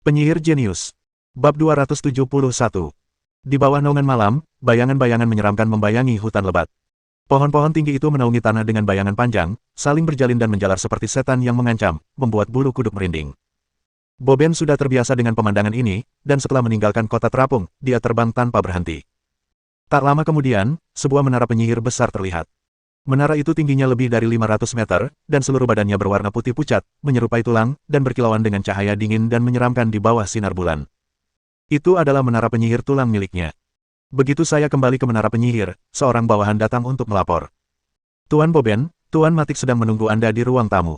Penyihir Jenius. Bab 271. Di bawah naungan malam, bayangan-bayangan menyeramkan membayangi hutan lebat. Pohon-pohon tinggi itu menaungi tanah dengan bayangan panjang, saling berjalin dan menjalar seperti setan yang mengancam, membuat bulu kuduk merinding. Boben sudah terbiasa dengan pemandangan ini, dan setelah meninggalkan kota terapung, dia terbang tanpa berhenti. Tak lama kemudian, sebuah menara penyihir besar terlihat. Menara itu tingginya lebih dari 500 meter, dan seluruh badannya berwarna putih pucat, menyerupai tulang, dan berkilauan dengan cahaya dingin dan menyeramkan di bawah sinar bulan. Itu adalah menara penyihir tulang miliknya. Begitu saya kembali ke menara penyihir, seorang bawahan datang untuk melapor. Tuan Boben, Tuan Matik sedang menunggu Anda di ruang tamu.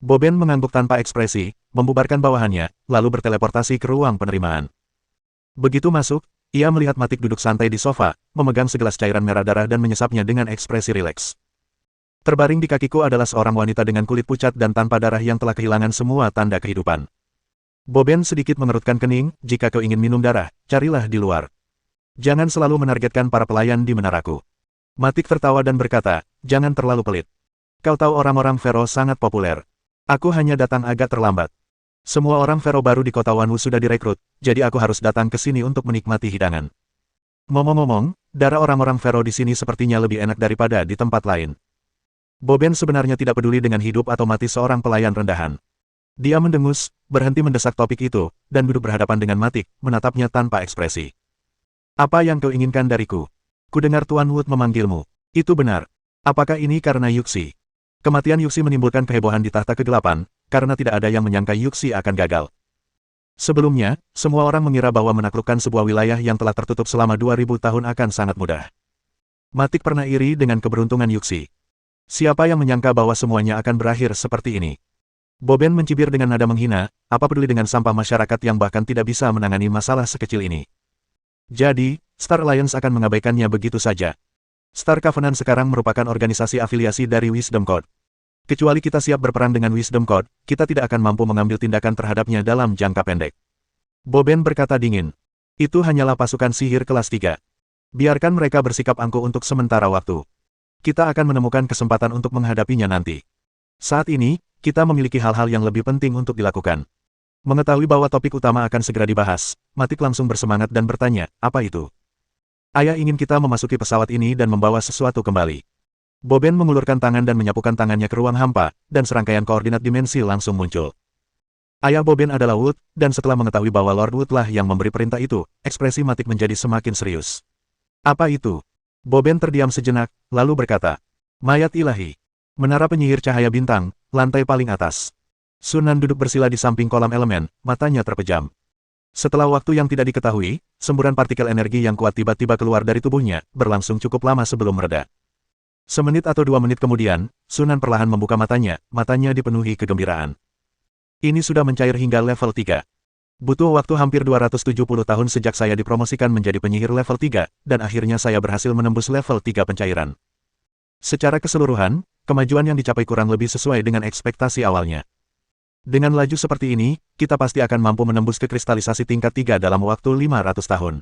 Boben mengangguk tanpa ekspresi, membubarkan bawahannya, lalu berteleportasi ke ruang penerimaan. Begitu masuk, ia melihat Matik duduk santai di sofa, memegang segelas cairan merah darah dan menyesapnya dengan ekspresi rileks. Terbaring di kakiku adalah seorang wanita dengan kulit pucat dan tanpa darah yang telah kehilangan semua tanda kehidupan. Boben sedikit mengerutkan kening, jika kau ingin minum darah, carilah di luar. Jangan selalu menargetkan para pelayan di menaraku. Matik tertawa dan berkata, jangan terlalu pelit. Kau tahu orang-orang Vero sangat populer. Aku hanya datang agak terlambat. Semua orang Vero baru di kota Wanwu sudah direkrut, jadi aku harus datang ke sini untuk menikmati hidangan. Ngomong-ngomong, darah orang-orang Vero di sini sepertinya lebih enak daripada di tempat lain. Boben sebenarnya tidak peduli dengan hidup atau mati seorang pelayan rendahan. Dia mendengus, berhenti mendesak topik itu, dan duduk berhadapan dengan Matik, menatapnya tanpa ekspresi. Apa yang kau inginkan dariku? Kudengar Tuan Wood memanggilmu. Itu benar. Apakah ini karena Yuxi? Kematian Yuxi menimbulkan kehebohan di tahta kegelapan, karena tidak ada yang menyangka Yuxi akan gagal. Sebelumnya, semua orang mengira bahwa menaklukkan sebuah wilayah yang telah tertutup selama 2000 tahun akan sangat mudah. Matik pernah iri dengan keberuntungan Yuxi. Siapa yang menyangka bahwa semuanya akan berakhir seperti ini? Boben mencibir dengan nada menghina, apa peduli dengan sampah masyarakat yang bahkan tidak bisa menangani masalah sekecil ini. Jadi, Star Alliance akan mengabaikannya begitu saja. Star Covenant sekarang merupakan organisasi afiliasi dari Wisdom Code. Kecuali kita siap berperang dengan Wisdom Code, kita tidak akan mampu mengambil tindakan terhadapnya dalam jangka pendek. Boben berkata dingin. Itu hanyalah pasukan sihir kelas 3. Biarkan mereka bersikap angkuh untuk sementara waktu. Kita akan menemukan kesempatan untuk menghadapinya nanti. Saat ini, kita memiliki hal-hal yang lebih penting untuk dilakukan. Mengetahui bahwa topik utama akan segera dibahas, Matik langsung bersemangat dan bertanya, apa itu? Ayah ingin kita memasuki pesawat ini dan membawa sesuatu kembali. Boben mengulurkan tangan dan menyapukan tangannya ke ruang hampa, dan serangkaian koordinat dimensi langsung muncul. Ayah Boben adalah Wood, dan setelah mengetahui bahwa Lord Wood lah yang memberi perintah itu, ekspresi Matik menjadi semakin serius. Apa itu? Boben terdiam sejenak, lalu berkata, mayat ilahi. Menara penyihir cahaya bintang, lantai paling atas. Sunan duduk bersila di samping kolam elemen, matanya terpejam. Setelah waktu yang tidak diketahui, semburan partikel energi yang kuat tiba-tiba keluar dari tubuhnya, berlangsung cukup lama sebelum mereda. Semenit atau 2 menit kemudian, Sunan perlahan membuka matanya dipenuhi kegembiraan. Ini sudah mencair hingga level 3. Butuh waktu hampir 270 tahun sejak saya dipromosikan menjadi penyihir level 3, dan akhirnya saya berhasil menembus level 3 pencairan. Secara keseluruhan, kemajuan yang dicapai kurang lebih sesuai dengan ekspektasi awalnya. Dengan laju seperti ini, kita pasti akan mampu menembus kekristalisasi tingkat 3 dalam waktu 500 tahun.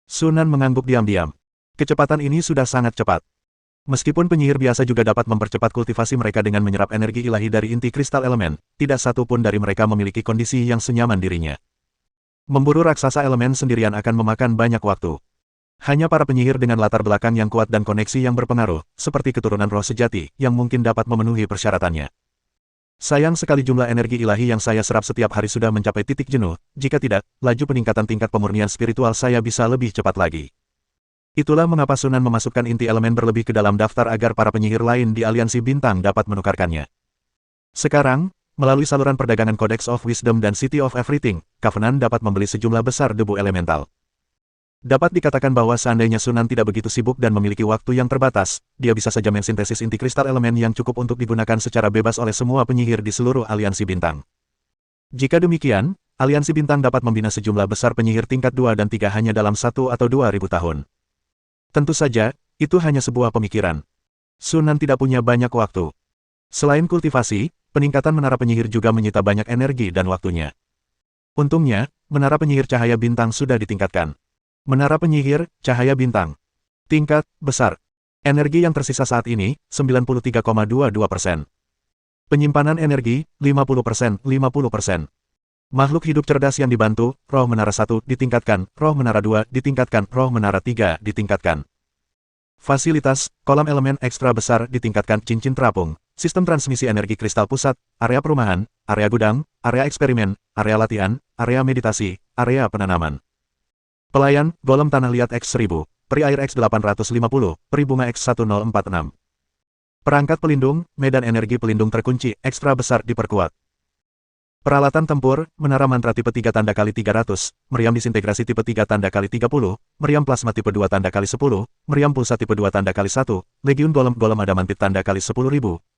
Sunan mengangguk diam-diam. Kecepatan ini sudah sangat cepat. Meskipun penyihir biasa juga dapat mempercepat kultivasi mereka dengan menyerap energi ilahi dari inti kristal elemen, tidak satu pun dari mereka memiliki kondisi yang senyaman dirinya. Memburu raksasa elemen sendirian akan memakan banyak waktu. Hanya para penyihir dengan latar belakang yang kuat dan koneksi yang berpengaruh, seperti keturunan roh sejati, yang mungkin dapat memenuhi persyaratannya. Sayang sekali jumlah energi ilahi yang saya serap setiap hari sudah mencapai titik jenuh, jika tidak, laju peningkatan tingkat pemurnian spiritual saya bisa lebih cepat lagi. Itulah mengapa Sunan memasukkan inti elemen berlebih ke dalam daftar agar para penyihir lain di aliansi bintang dapat menukarkannya. Sekarang, melalui saluran perdagangan Codex of Wisdom dan City of Everything, Covenant dapat membeli sejumlah besar debu elemental. Dapat dikatakan bahwa seandainya Sunan tidak begitu sibuk dan memiliki waktu yang terbatas, dia bisa saja mensintesis inti kristal elemen yang cukup untuk digunakan secara bebas oleh semua penyihir di seluruh aliansi bintang. Jika demikian, aliansi bintang dapat membina sejumlah besar penyihir tingkat 2 dan 3 hanya dalam 1 atau 2000 tahun. Tentu saja, itu hanya sebuah pemikiran. Sunan tidak punya banyak waktu. Selain kultivasi, peningkatan menara penyihir juga menyita banyak energi dan waktunya. Untungnya, menara penyihir cahaya bintang sudah ditingkatkan. Menara penyihir, cahaya bintang. Tingkat, besar. Energi yang tersisa saat ini, 93,22%. Penyimpanan energi, 50%. Makhluk hidup cerdas yang dibantu, roh menara 1 ditingkatkan, roh menara 2 ditingkatkan, roh menara 3 ditingkatkan. Fasilitas, kolam elemen ekstra besar ditingkatkan, cincin terapung, sistem transmisi energi kristal pusat, area perumahan, area gudang, area eksperimen, area latihan, area meditasi, area penanaman. Pelayan, golem tanah liat X1000, peri air X850, peri bunga X1046. Perangkat pelindung, medan energi pelindung terkunci, ekstra besar diperkuat. Peralatan tempur, menara mantra tipe 3 tanda kali 300, meriam disintegrasi tipe 3 tanda kali 30, meriam plasma tipe 2 tanda kali 10, meriam pulsa tipe 2 tanda kali 1, legiun golem adamantit tanda kali 10.000,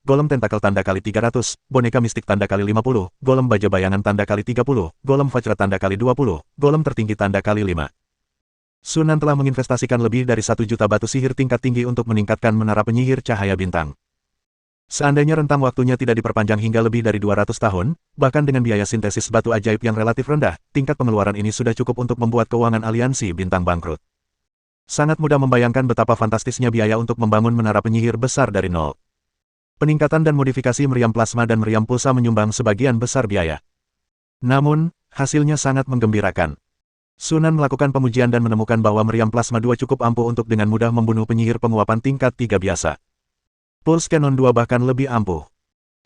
golem tentakel tanda kali 300, boneka mistik tanda kali 50, golem baja bayangan tanda kali 30, golem vajra tanda kali 20, golem tertinggi tanda kali 5. Sunan telah menginvestasikan lebih dari 1 juta batu sihir tingkat tinggi untuk meningkatkan menara penyihir cahaya bintang. Seandainya rentang waktunya tidak diperpanjang hingga lebih dari 200 tahun, bahkan dengan biaya sintesis batu ajaib yang relatif rendah, tingkat pengeluaran ini sudah cukup untuk membuat keuangan aliansi bintang bangkrut. Sangat mudah membayangkan betapa fantastisnya biaya untuk membangun menara penyihir besar dari nol. Peningkatan dan modifikasi meriam plasma dan meriam pulsa menyumbang sebagian besar biaya. Namun, hasilnya sangat menggembirakan. Sunan melakukan pengujian dan menemukan bahwa meriam plasma 2 cukup ampuh untuk dengan mudah membunuh penyihir penguapan tingkat 3 biasa. Pulse Cannon 2 bahkan lebih ampuh.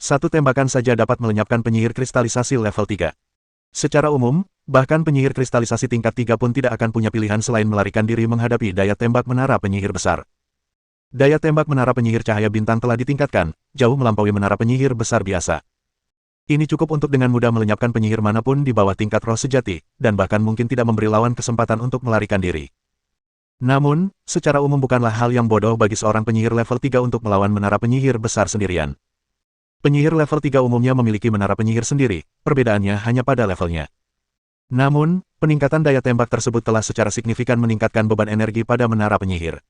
Satu tembakan saja dapat melenyapkan penyihir kristalisasi level 3. Secara umum, bahkan penyihir kristalisasi tingkat 3 pun tidak akan punya pilihan selain melarikan diri menghadapi daya tembak menara penyihir besar. Daya tembak menara penyihir cahaya bintang telah ditingkatkan, jauh melampaui menara penyihir besar biasa. Ini cukup untuk dengan mudah melenyapkan penyihir manapun di bawah tingkat roh sejati, dan bahkan mungkin tidak memberi lawan kesempatan untuk melarikan diri. Namun, secara umum bukanlah hal yang bodoh bagi seorang penyihir level 3 untuk melawan menara penyihir besar sendirian. Penyihir level 3 umumnya memiliki menara penyihir sendiri, perbedaannya hanya pada levelnya. Namun, peningkatan daya tembak tersebut telah secara signifikan meningkatkan beban energi pada menara penyihir.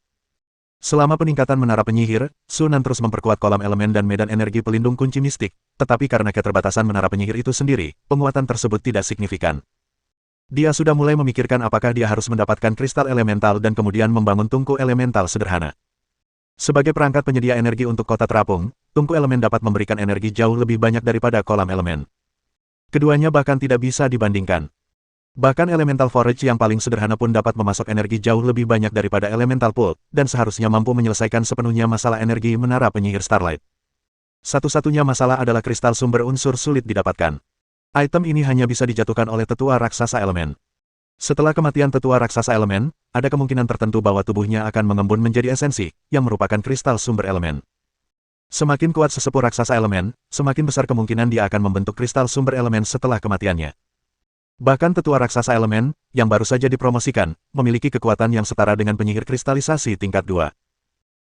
Selama peningkatan menara penyihir, Sunan terus memperkuat kolam elemen dan medan energi pelindung kunci mistik, tetapi karena keterbatasan menara penyihir itu sendiri, penguatan tersebut tidak signifikan. Dia sudah mulai memikirkan apakah dia harus mendapatkan kristal elemental dan kemudian membangun tungku elemental sederhana. Sebagai perangkat penyedia energi untuk kota terapung, tungku elemen dapat memberikan energi jauh lebih banyak daripada kolam elemen. Keduanya bahkan tidak bisa dibandingkan. Bahkan elemental forage yang paling sederhana pun dapat memasok energi jauh lebih banyak daripada elemental pool, dan seharusnya mampu menyelesaikan sepenuhnya masalah energi menara penyihir Starlight. Satu-satunya masalah adalah kristal sumber unsur sulit didapatkan. Item ini hanya bisa dijatuhkan oleh tetua raksasa elemen. Setelah kematian tetua raksasa elemen, ada kemungkinan tertentu bahwa tubuhnya akan mengembun menjadi esensi, yang merupakan kristal sumber elemen. Semakin kuat sesepuh raksasa elemen, semakin besar kemungkinan dia akan membentuk kristal sumber elemen setelah kematiannya. Bahkan tetua raksasa elemen, yang baru saja dipromosikan, memiliki kekuatan yang setara dengan penyihir kristalisasi tingkat 2.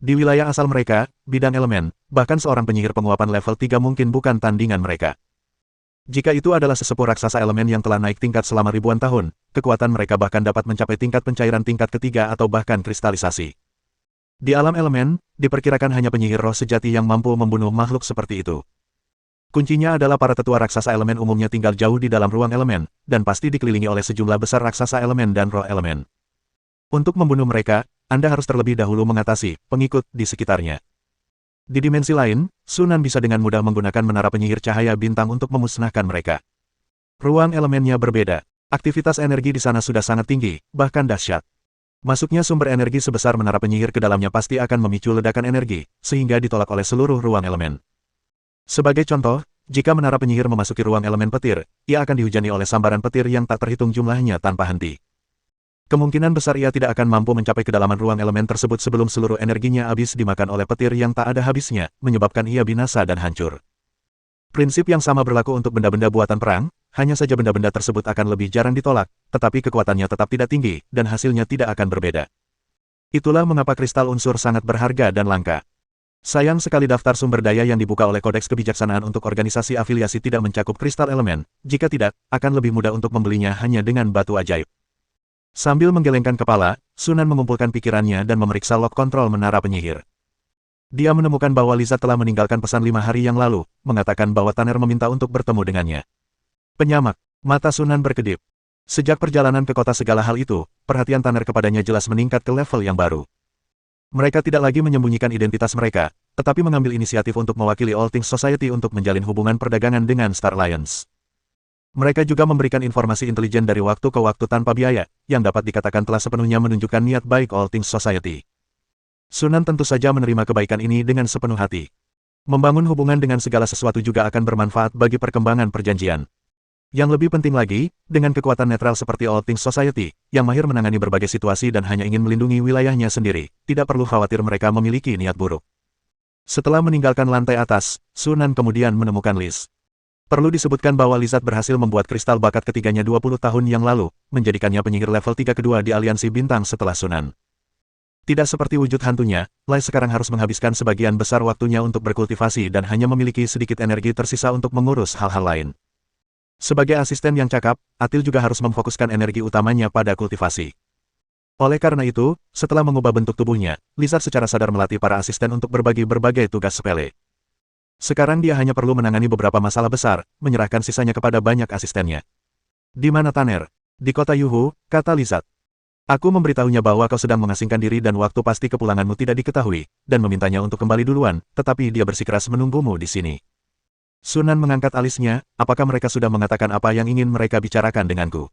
Di wilayah asal mereka, bidang elemen, bahkan seorang penyihir penguapan level 3 mungkin bukan tandingan mereka. Jika itu adalah sesepuh raksasa elemen yang telah naik tingkat selama ribuan tahun, kekuatan mereka bahkan dapat mencapai tingkat pencairan tingkat ketiga atau bahkan kristalisasi. Di alam elemen, diperkirakan hanya penyihir roh sejati yang mampu membunuh makhluk seperti itu. Kuncinya adalah para tetua raksasa elemen umumnya tinggal jauh di dalam ruang elemen, dan pasti dikelilingi oleh sejumlah besar raksasa elemen dan roh elemen. Untuk membunuh mereka, Anda harus terlebih dahulu mengatasi pengikut di sekitarnya. Di dimensi lain, Sunan bisa dengan mudah menggunakan menara penyihir cahaya bintang untuk memusnahkan mereka. Ruang elemennya berbeda. Aktivitas energi di sana sudah sangat tinggi, bahkan dahsyat. Masuknya sumber energi sebesar menara penyihir ke dalamnya pasti akan memicu ledakan energi, sehingga ditolak oleh seluruh ruang elemen. Sebagai contoh, jika menara penyihir memasuki ruang elemen petir, ia akan dihujani oleh sambaran petir yang tak terhitung jumlahnya tanpa henti. Kemungkinan besar ia tidak akan mampu mencapai kedalaman ruang elemen tersebut sebelum seluruh energinya habis dimakan oleh petir yang tak ada habisnya, menyebabkan ia binasa dan hancur. Prinsip yang sama berlaku untuk benda-benda buatan perang, hanya saja benda-benda tersebut akan lebih jarang ditolak, tetapi kekuatannya tetap tidak tinggi, dan hasilnya tidak akan berbeda. Itulah mengapa kristal unsur sangat berharga dan langka. Sayang sekali daftar sumber daya yang dibuka oleh Kodeks Kebijaksanaan untuk organisasi afiliasi tidak mencakup kristal elemen, jika tidak, akan lebih mudah untuk membelinya hanya dengan batu ajaib. Sambil menggelengkan kepala, Sunan mengumpulkan pikirannya dan memeriksa log kontrol menara penyihir. Dia menemukan bahwa Liza telah meninggalkan pesan 5 hari yang lalu, mengatakan bahwa Tanner meminta untuk bertemu dengannya. Penyamak, mata Sunan berkedip. Sejak perjalanan ke kota segala hal itu, perhatian Tanner kepadanya jelas meningkat ke level yang baru. Mereka tidak lagi menyembunyikan identitas mereka, tetapi mengambil inisiatif untuk mewakili All Things Society untuk menjalin hubungan perdagangan dengan Star Alliance. Mereka juga memberikan informasi intelijen dari waktu ke waktu tanpa biaya, yang dapat dikatakan telah sepenuhnya menunjukkan niat baik All Things Society. Sunan tentu saja menerima kebaikan ini dengan sepenuh hati. Membangun hubungan dengan segala sesuatu juga akan bermanfaat bagi perkembangan perjanjian. Yang lebih penting lagi, dengan kekuatan netral seperti All Things Society, yang mahir menangani berbagai situasi dan hanya ingin melindungi wilayahnya sendiri, tidak perlu khawatir mereka memiliki niat buruk. Setelah meninggalkan lantai atas, Sunan kemudian menemukan Liz. Perlu disebutkan bahwa Lizard berhasil membuat kristal bakat ketiganya 20 tahun yang lalu, menjadikannya penyihir level 3 kedua di aliansi bintang setelah Sunan. Tidak seperti wujud hantunya, Liz sekarang harus menghabiskan sebagian besar waktunya untuk berkultivasi dan hanya memiliki sedikit energi tersisa untuk mengurus hal-hal lain. Sebagai asisten yang cakap, Atil juga harus memfokuskan energi utamanya pada kultivasi. Oleh karena itu, setelah mengubah bentuk tubuhnya, Lizard secara sadar melatih para asisten untuk berbagi berbagai tugas sepele. Sekarang dia hanya perlu menangani beberapa masalah besar, menyerahkan sisanya kepada banyak asistennya. Di mana Tanner? Di kota Yuhu, kata Lizard. Aku memberitahunya bahwa kau sedang mengasingkan diri dan waktu pasti kepulanganmu tidak diketahui, dan memintanya untuk kembali duluan, tetapi dia bersikeras menunggumu di sini. Sunan mengangkat alisnya, apakah mereka sudah mengatakan apa yang ingin mereka bicarakan denganku?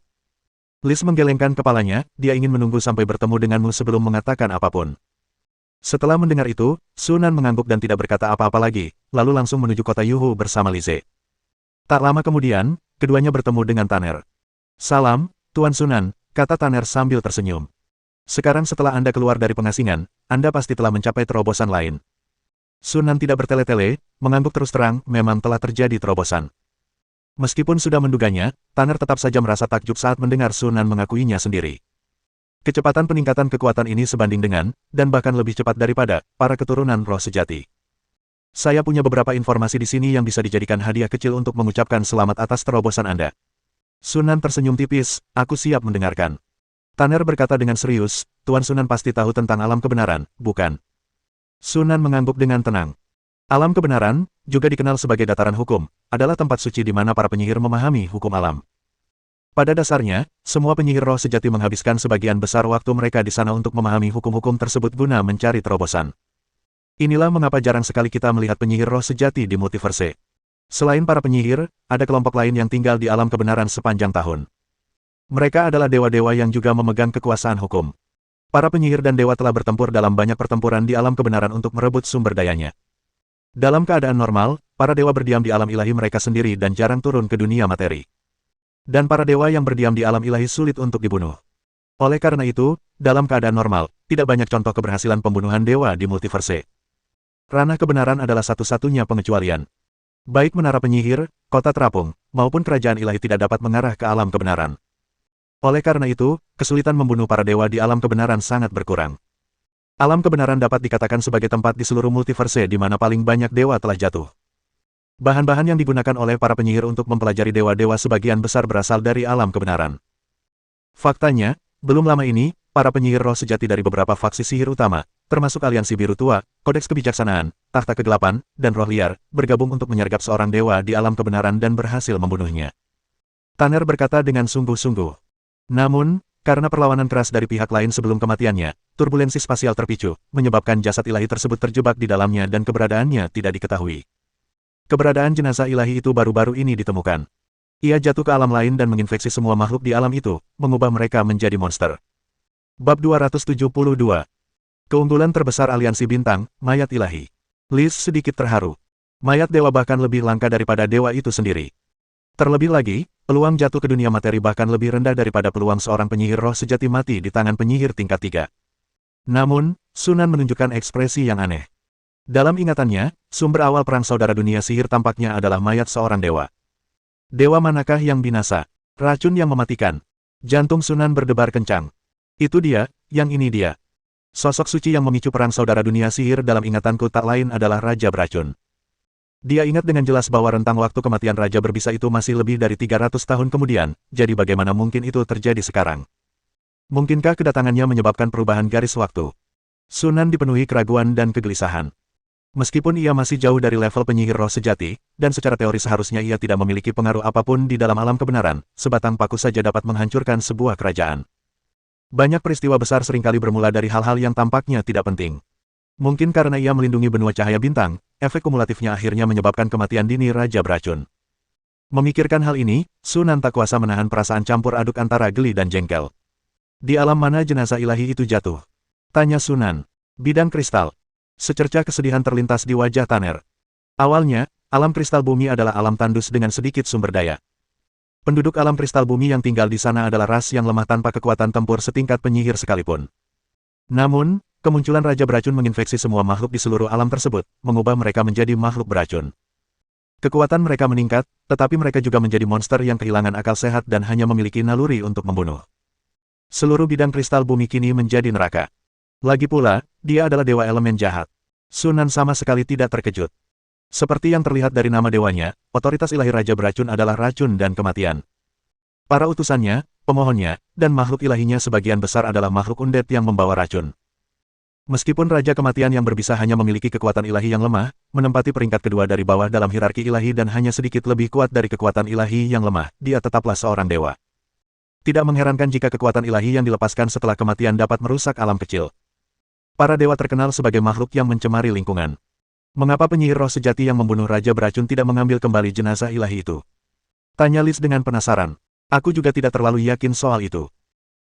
Liz menggelengkan kepalanya, dia ingin menunggu sampai bertemu denganmu sebelum mengatakan apapun. Setelah mendengar itu, Sunan mengangguk dan tidak berkata apa-apa lagi, lalu langsung menuju kota Yuhu bersama Lize. Tak lama kemudian, keduanya bertemu dengan Tanner. Salam, Tuan Sunan, kata Tanner sambil tersenyum. Sekarang setelah Anda keluar dari pengasingan, Anda pasti telah mencapai terobosan lain. Sunan tidak bertele-tele, mengangguk terus terang, memang telah terjadi terobosan. Meskipun sudah menduganya, Tanner tetap saja merasa takjub saat mendengar Sunan mengakuinya sendiri. Kecepatan peningkatan kekuatan ini sebanding dengan, dan bahkan lebih cepat daripada, para keturunan roh sejati. Saya punya beberapa informasi di sini yang bisa dijadikan hadiah kecil untuk mengucapkan selamat atas terobosan Anda. Sunan tersenyum tipis, aku siap mendengarkan. Tanner berkata dengan serius, Tuan Sunan pasti tahu tentang alam kebenaran, bukan? Sunan mengangguk dengan tenang. Alam kebenaran, juga dikenal sebagai dataran hukum, adalah tempat suci di mana para penyihir memahami hukum alam. Pada dasarnya, semua penyihir roh sejati menghabiskan sebagian besar waktu mereka di sana untuk memahami hukum-hukum tersebut guna mencari terobosan. Inilah mengapa jarang sekali kita melihat penyihir roh sejati di multiverse. Selain para penyihir, ada kelompok lain yang tinggal di alam kebenaran sepanjang tahun. Mereka adalah dewa-dewa yang juga memegang kekuasaan hukum. Para penyihir dan dewa telah bertempur dalam banyak pertempuran di alam kebenaran untuk merebut sumber dayanya. Dalam keadaan normal, para dewa berdiam di alam ilahi mereka sendiri dan jarang turun ke dunia materi. Dan para dewa yang berdiam di alam ilahi sulit untuk dibunuh. Oleh karena itu, dalam keadaan normal, tidak banyak contoh keberhasilan pembunuhan dewa di multiverse. Ranah kebenaran adalah satu-satunya pengecualian. Baik menara penyihir, kota terapung, maupun kerajaan ilahi tidak dapat mengarah ke alam kebenaran. Oleh karena itu, kesulitan membunuh para dewa di alam kebenaran sangat berkurang. Alam kebenaran dapat dikatakan sebagai tempat di seluruh multiverse di mana paling banyak dewa telah jatuh. Bahan-bahan yang digunakan oleh para penyihir untuk mempelajari dewa-dewa sebagian besar berasal dari alam kebenaran. Faktanya, belum lama ini, para penyihir roh sejati dari beberapa faksi sihir utama, termasuk Aliansi Biru Tua, Kodeks Kebijaksanaan, Tahta Kegelapan, dan Roh Liar, bergabung untuk menyergap seorang dewa di alam kebenaran dan berhasil membunuhnya. Tanner berkata dengan sungguh-sungguh. Namun, karena perlawanan keras dari pihak lain sebelum kematiannya, turbulensi spasial terpicu, menyebabkan jasad ilahi tersebut terjebak di dalamnya dan keberadaannya tidak diketahui. Keberadaan jenazah ilahi itu baru-baru ini ditemukan. Ia jatuh ke alam lain dan menginfeksi semua makhluk di alam itu, mengubah mereka menjadi monster. Bab 272. Keunggulan terbesar Aliansi Bintang, Mayat Ilahi. Liz sedikit terharu. Mayat dewa bahkan lebih langka daripada dewa itu sendiri. Terlebih lagi, peluang jatuh ke dunia materi bahkan lebih rendah daripada peluang seorang penyihir roh sejati mati di tangan penyihir tingkat 3. Namun, Sunan menunjukkan ekspresi yang aneh. Dalam ingatannya, sumber awal perang saudara dunia sihir tampaknya adalah mayat seorang dewa. Dewa manakah yang binasa? Racun yang mematikan. Jantung Sunan berdebar kencang. Itu dia, yang ini dia. Sosok suci yang memicu perang saudara dunia sihir dalam ingatanku tak lain adalah Raja Beracun. Dia ingat dengan jelas bahwa rentang waktu kematian Raja Berbisa itu masih lebih dari 300 tahun kemudian, jadi bagaimana mungkin itu terjadi sekarang? Mungkinkah kedatangannya menyebabkan perubahan garis waktu? Sunan dipenuhi keraguan dan kegelisahan. Meskipun ia masih jauh dari level penyihir roh sejati, dan secara teori seharusnya ia tidak memiliki pengaruh apapun di dalam alam kebenaran, sebatang paku saja dapat menghancurkan sebuah kerajaan. Banyak peristiwa besar seringkali bermula dari hal-hal yang tampaknya tidak penting. Mungkin karena ia melindungi benua cahaya bintang, efek kumulatifnya akhirnya menyebabkan kematian dini Raja Beracun. Memikirkan hal ini, Sunan tak kuasa menahan perasaan campur aduk antara geli dan jengkel. Di alam mana jenazah ilahi itu jatuh? Tanya Sunan. Bidang kristal. Secercah kesedihan terlintas di wajah Tanner. Awalnya, alam kristal bumi adalah alam tandus dengan sedikit sumber daya. Penduduk alam kristal bumi yang tinggal di sana adalah ras yang lemah tanpa kekuatan tempur setingkat penyihir sekalipun. Namun, kemunculan Raja Beracun menginfeksi semua makhluk di seluruh alam tersebut, mengubah mereka menjadi makhluk beracun. Kekuatan mereka meningkat, tetapi mereka juga menjadi monster yang kehilangan akal sehat dan hanya memiliki naluri untuk membunuh. Seluruh bidang kristal bumi kini menjadi neraka. Lagi pula, dia adalah dewa elemen jahat. Sunan sama sekali tidak terkejut. Seperti yang terlihat dari nama dewanya, otoritas ilahi Raja Beracun adalah racun dan kematian. Para utusannya, pemohonnya, dan makhluk ilahinya sebagian besar adalah makhluk undead yang membawa racun. Meskipun Raja Kematian yang berbisa hanya memiliki kekuatan ilahi yang lemah, menempati peringkat kedua dari bawah dalam hierarki ilahi dan hanya sedikit lebih kuat dari kekuatan ilahi yang lemah, dia tetaplah seorang dewa. Tidak mengherankan jika kekuatan ilahi yang dilepaskan setelah kematian dapat merusak alam kecil. Para dewa terkenal sebagai makhluk yang mencemari lingkungan. Mengapa penyihir roh sejati yang membunuh Raja Beracun tidak mengambil kembali jenazah ilahi itu? Tanya Liz dengan penasaran. Aku juga tidak terlalu yakin soal itu.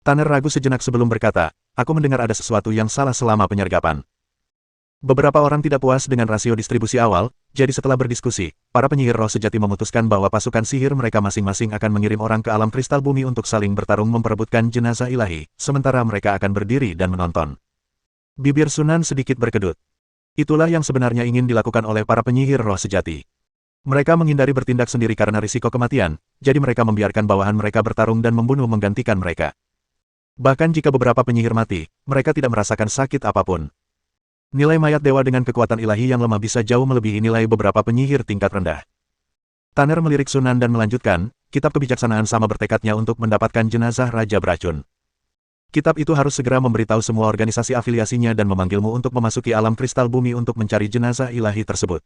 Tanner ragu sejenak sebelum berkata, aku mendengar ada sesuatu yang salah selama penyergapan. Beberapa orang tidak puas dengan rasio distribusi awal, jadi setelah berdiskusi, para penyihir roh sejati memutuskan bahwa pasukan sihir mereka masing-masing akan mengirim orang ke alam kristal bumi untuk saling bertarung memperebutkan jenazah ilahi, sementara mereka akan berdiri dan menonton. Bibir Sunan sedikit berkedut. Itulah yang sebenarnya ingin dilakukan oleh para penyihir roh sejati. Mereka menghindari bertindak sendiri karena risiko kematian, jadi mereka membiarkan bawahan mereka bertarung dan membunuh menggantikan mereka. Bahkan jika beberapa penyihir mati, mereka tidak merasakan sakit apapun. Nilai mayat dewa dengan kekuatan ilahi yang lemah bisa jauh melebihi nilai beberapa penyihir tingkat rendah. Tanner melirik Sunan dan melanjutkan, kitab kebijaksanaan sama bertekadnya untuk mendapatkan jenazah Raja Beracun. Kitab itu harus segera memberitahu semua organisasi afiliasinya dan memanggilmu untuk memasuki alam kristal bumi untuk mencari jenazah ilahi tersebut.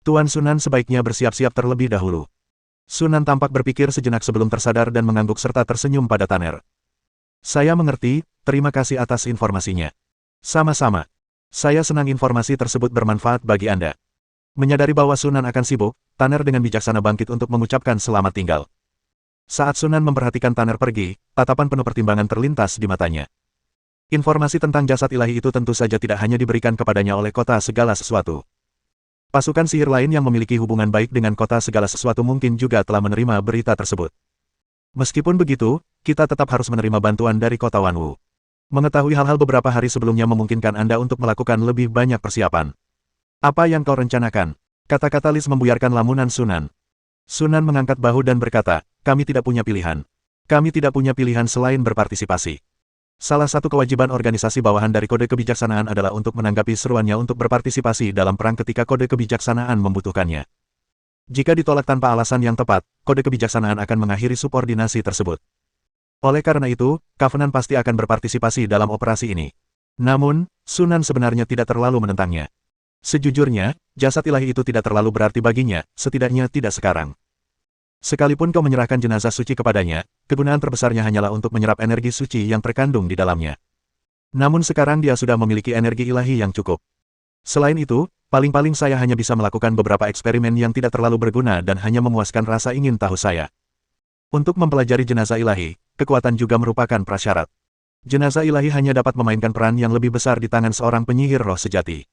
Tuan Sunan sebaiknya bersiap-siap terlebih dahulu. Sunan tampak berpikir sejenak sebelum tersadar dan mengangguk serta tersenyum pada Tanner. Saya mengerti, terima kasih atas informasinya. Sama-sama. Saya senang informasi tersebut bermanfaat bagi Anda. Menyadari bahwa Sunan akan sibuk, Tanner dengan bijaksana bangkit untuk mengucapkan selamat tinggal. Saat Sunan memperhatikan Tanner pergi, tatapan penuh pertimbangan terlintas di matanya. Informasi tentang jasad ilahi itu tentu saja tidak hanya diberikan kepadanya oleh kota segala sesuatu. Pasukan sihir lain yang memiliki hubungan baik dengan kota segala sesuatu mungkin juga telah menerima berita tersebut. Meskipun begitu, kita tetap harus menerima bantuan dari kota Wanwu. Mengetahui hal-hal beberapa hari sebelumnya memungkinkan Anda untuk melakukan lebih banyak persiapan. Apa yang kau rencanakan? Kata-kata Liz membuyarkan lamunan Sunan. Sunan mengangkat bahu dan berkata, kami tidak punya pilihan. Kami tidak punya pilihan selain berpartisipasi. Salah satu kewajiban organisasi bawahan dari Kode Kebijaksanaan adalah untuk menanggapi seruannya untuk berpartisipasi dalam perang ketika Kode Kebijaksanaan membutuhkannya. Jika ditolak tanpa alasan yang tepat, Kode Kebijaksanaan akan mengakhiri subordinasi tersebut. Oleh karena itu, Covenant pasti akan berpartisipasi dalam operasi ini. Namun, Sunan sebenarnya tidak terlalu menentangnya. Sejujurnya, jasad ilahi itu tidak terlalu berarti baginya, setidaknya tidak sekarang. Sekalipun kau menyerahkan jenazah suci kepadanya, kegunaan terbesarnya hanyalah untuk menyerap energi suci yang terkandung di dalamnya. Namun sekarang dia sudah memiliki energi ilahi yang cukup. Selain itu, paling-paling saya hanya bisa melakukan beberapa eksperimen yang tidak terlalu berguna dan hanya memuaskan rasa ingin tahu saya. Untuk mempelajari jenazah ilahi, kekuatan juga merupakan prasyarat. Jenazah ilahi hanya dapat memainkan peran yang lebih besar di tangan seorang penyihir roh sejati.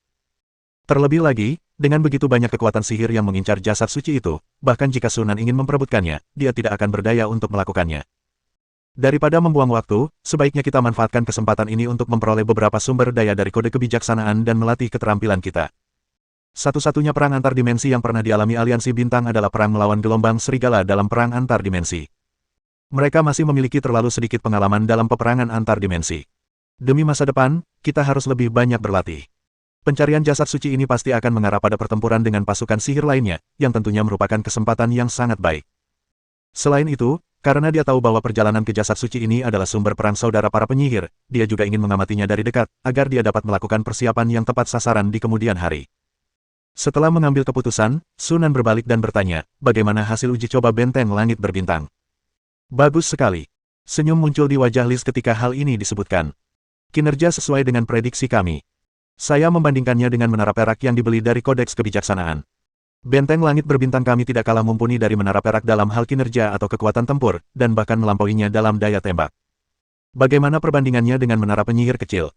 Terlebih lagi, dengan begitu banyak kekuatan sihir yang mengincar jasad suci itu, bahkan jika Sunan ingin memperebutkannya, dia tidak akan berdaya untuk melakukannya. Daripada membuang waktu, sebaiknya kita manfaatkan kesempatan ini untuk memperoleh beberapa sumber daya dari Kode Kebijaksanaan dan melatih keterampilan kita. Satu-satunya perang antar dimensi yang pernah dialami aliansi bintang adalah perang melawan gelombang serigala dalam perang antar dimensi. Mereka masih memiliki terlalu sedikit pengalaman dalam peperangan antar dimensi. Demi masa depan, kita harus lebih banyak berlatih. Pencarian jasad suci ini pasti akan mengarah pada pertempuran dengan pasukan sihir lainnya, yang tentunya merupakan kesempatan yang sangat baik. Selain itu, karena dia tahu bahwa perjalanan ke jasad suci ini adalah sumber perang saudara para penyihir, dia juga ingin mengamatinya dari dekat, agar dia dapat melakukan persiapan yang tepat sasaran di kemudian hari. Setelah mengambil keputusan, Sunan berbalik dan bertanya, bagaimana hasil uji coba benteng langit berbintang? Bagus sekali. Senyum muncul di wajah Liz ketika hal ini disebutkan. Kinerja sesuai dengan prediksi kami. Saya membandingkannya dengan menara perak yang dibeli dari Kodeks Kebijaksanaan. Benteng langit berbintang kami tidak kalah mumpuni dari menara perak dalam hal kinerja atau kekuatan tempur, dan bahkan melampauinya dalam daya tembak. Bagaimana perbandingannya dengan menara penyihir kecil?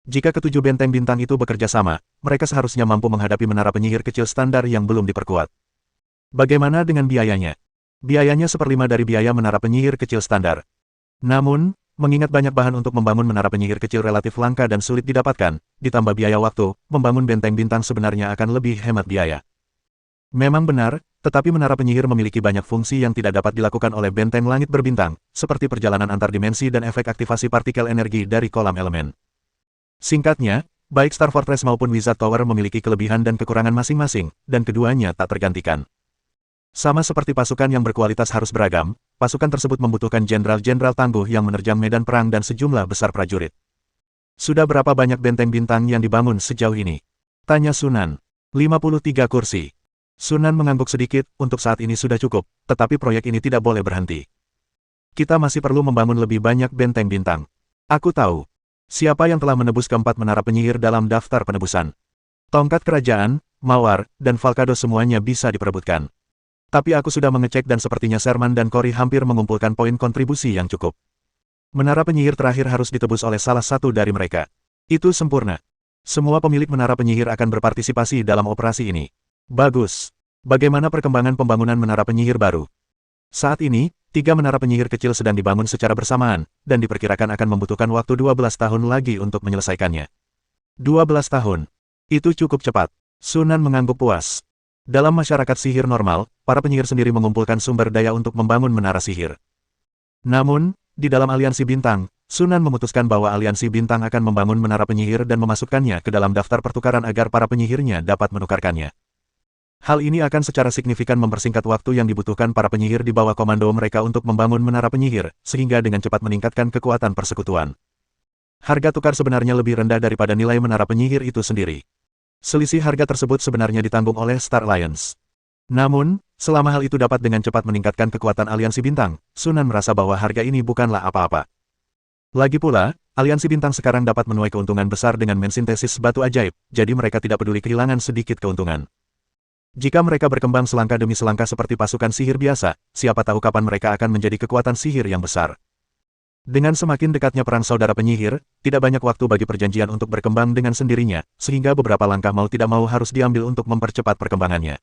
Jika ketujuh benteng bintang itu bekerja sama, mereka seharusnya mampu menghadapi menara penyihir kecil standar yang belum diperkuat. Bagaimana dengan biayanya? Biayanya seperlima dari biaya menara penyihir kecil standar. Namun, mengingat banyak bahan untuk membangun menara penyihir kecil relatif langka dan sulit didapatkan, ditambah biaya waktu, membangun benteng bintang sebenarnya akan lebih hemat biaya. Memang benar, tetapi menara penyihir memiliki banyak fungsi yang tidak dapat dilakukan oleh benteng langit berbintang, seperti perjalanan antar dimensi dan efek aktivasi partikel energi dari kolam elemen. Singkatnya, baik Star Fortress maupun Wizard Tower memiliki kelebihan dan kekurangan masing-masing, dan keduanya tak tergantikan. Sama seperti pasukan yang berkualitas harus beragam, pasukan tersebut membutuhkan jenderal-jenderal tangguh yang menerjang medan perang dan sejumlah besar prajurit. Sudah berapa banyak benteng bintang yang dibangun sejauh ini? Tanya Sunan. 53 kursi. Sunan mengangguk sedikit, untuk saat ini sudah cukup, tetapi proyek ini tidak boleh berhenti. Kita masih perlu membangun lebih banyak benteng bintang. Aku tahu. Siapa yang telah menebus keempat menara penyihir dalam daftar penebusan? Tongkat kerajaan, Mawar, dan Falcado semuanya bisa diperebutkan. Tapi aku sudah mengecek dan sepertinya Sherman dan Cory hampir mengumpulkan poin kontribusi yang cukup. Menara penyihir terakhir harus ditebus oleh salah satu dari mereka. Itu sempurna. Semua pemilik menara penyihir akan berpartisipasi dalam operasi ini. Bagus. Bagaimana perkembangan pembangunan menara penyihir baru? Saat ini, 3 menara penyihir kecil sedang dibangun secara bersamaan, dan diperkirakan akan membutuhkan waktu 12 tahun lagi untuk menyelesaikannya. 12 tahun. Itu cukup cepat. Sunan mengangguk puas. Dalam masyarakat sihir normal, para penyihir sendiri mengumpulkan sumber daya untuk membangun menara sihir. Namun, di dalam aliansi bintang, Sunan memutuskan bahwa aliansi bintang akan membangun menara penyihir dan memasukkannya ke dalam daftar pertukaran agar para penyihirnya dapat menukarkannya. Hal ini akan secara signifikan mempersingkat waktu yang dibutuhkan para penyihir di bawah komando mereka untuk membangun menara penyihir, sehingga dengan cepat meningkatkan kekuatan persekutuan. Harga tukar sebenarnya lebih rendah daripada nilai menara penyihir itu sendiri. Selisih harga tersebut sebenarnya ditanggung oleh Star Alliance. Namun, selama hal itu dapat dengan cepat meningkatkan kekuatan aliansi bintang, Sunan merasa bahwa harga ini bukanlah apa-apa. Lagi pula, aliansi bintang sekarang dapat menuai keuntungan besar dengan mensintesis batu ajaib, jadi mereka tidak peduli kehilangan sedikit keuntungan. Jika mereka berkembang selangkah demi selangkah seperti pasukan sihir biasa, siapa tahu kapan mereka akan menjadi kekuatan sihir yang besar. Dengan semakin dekatnya perang saudara penyihir, tidak banyak waktu bagi perjanjian untuk berkembang dengan sendirinya, sehingga beberapa langkah mau tidak mau harus diambil untuk mempercepat perkembangannya.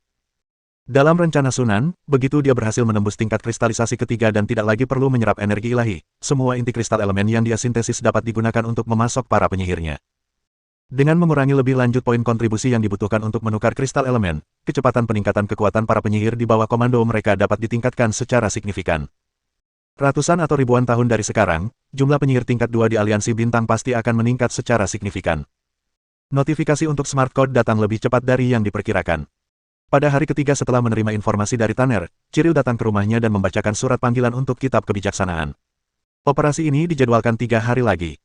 Dalam rencana Sunan, begitu dia berhasil menembus tingkat kristalisasi ketiga dan tidak lagi perlu menyerap energi ilahi, semua inti kristal elemen yang dia sintesis dapat digunakan untuk memasok para penyihirnya. Dengan mengurangi lebih lanjut poin kontribusi yang dibutuhkan untuk menukar kristal elemen, kecepatan peningkatan kekuatan para penyihir di bawah komando mereka dapat ditingkatkan secara signifikan. Ratusan atau ribuan tahun dari sekarang, jumlah penyihir tingkat 2 di aliansi bintang pasti akan meningkat secara signifikan. Notifikasi untuk smart code datang lebih cepat dari yang diperkirakan. Pada hari ketiga setelah menerima informasi dari Tanner, Ciril datang ke rumahnya dan membacakan surat panggilan untuk kitab kebijaksanaan. Operasi ini dijadwalkan 3 hari lagi.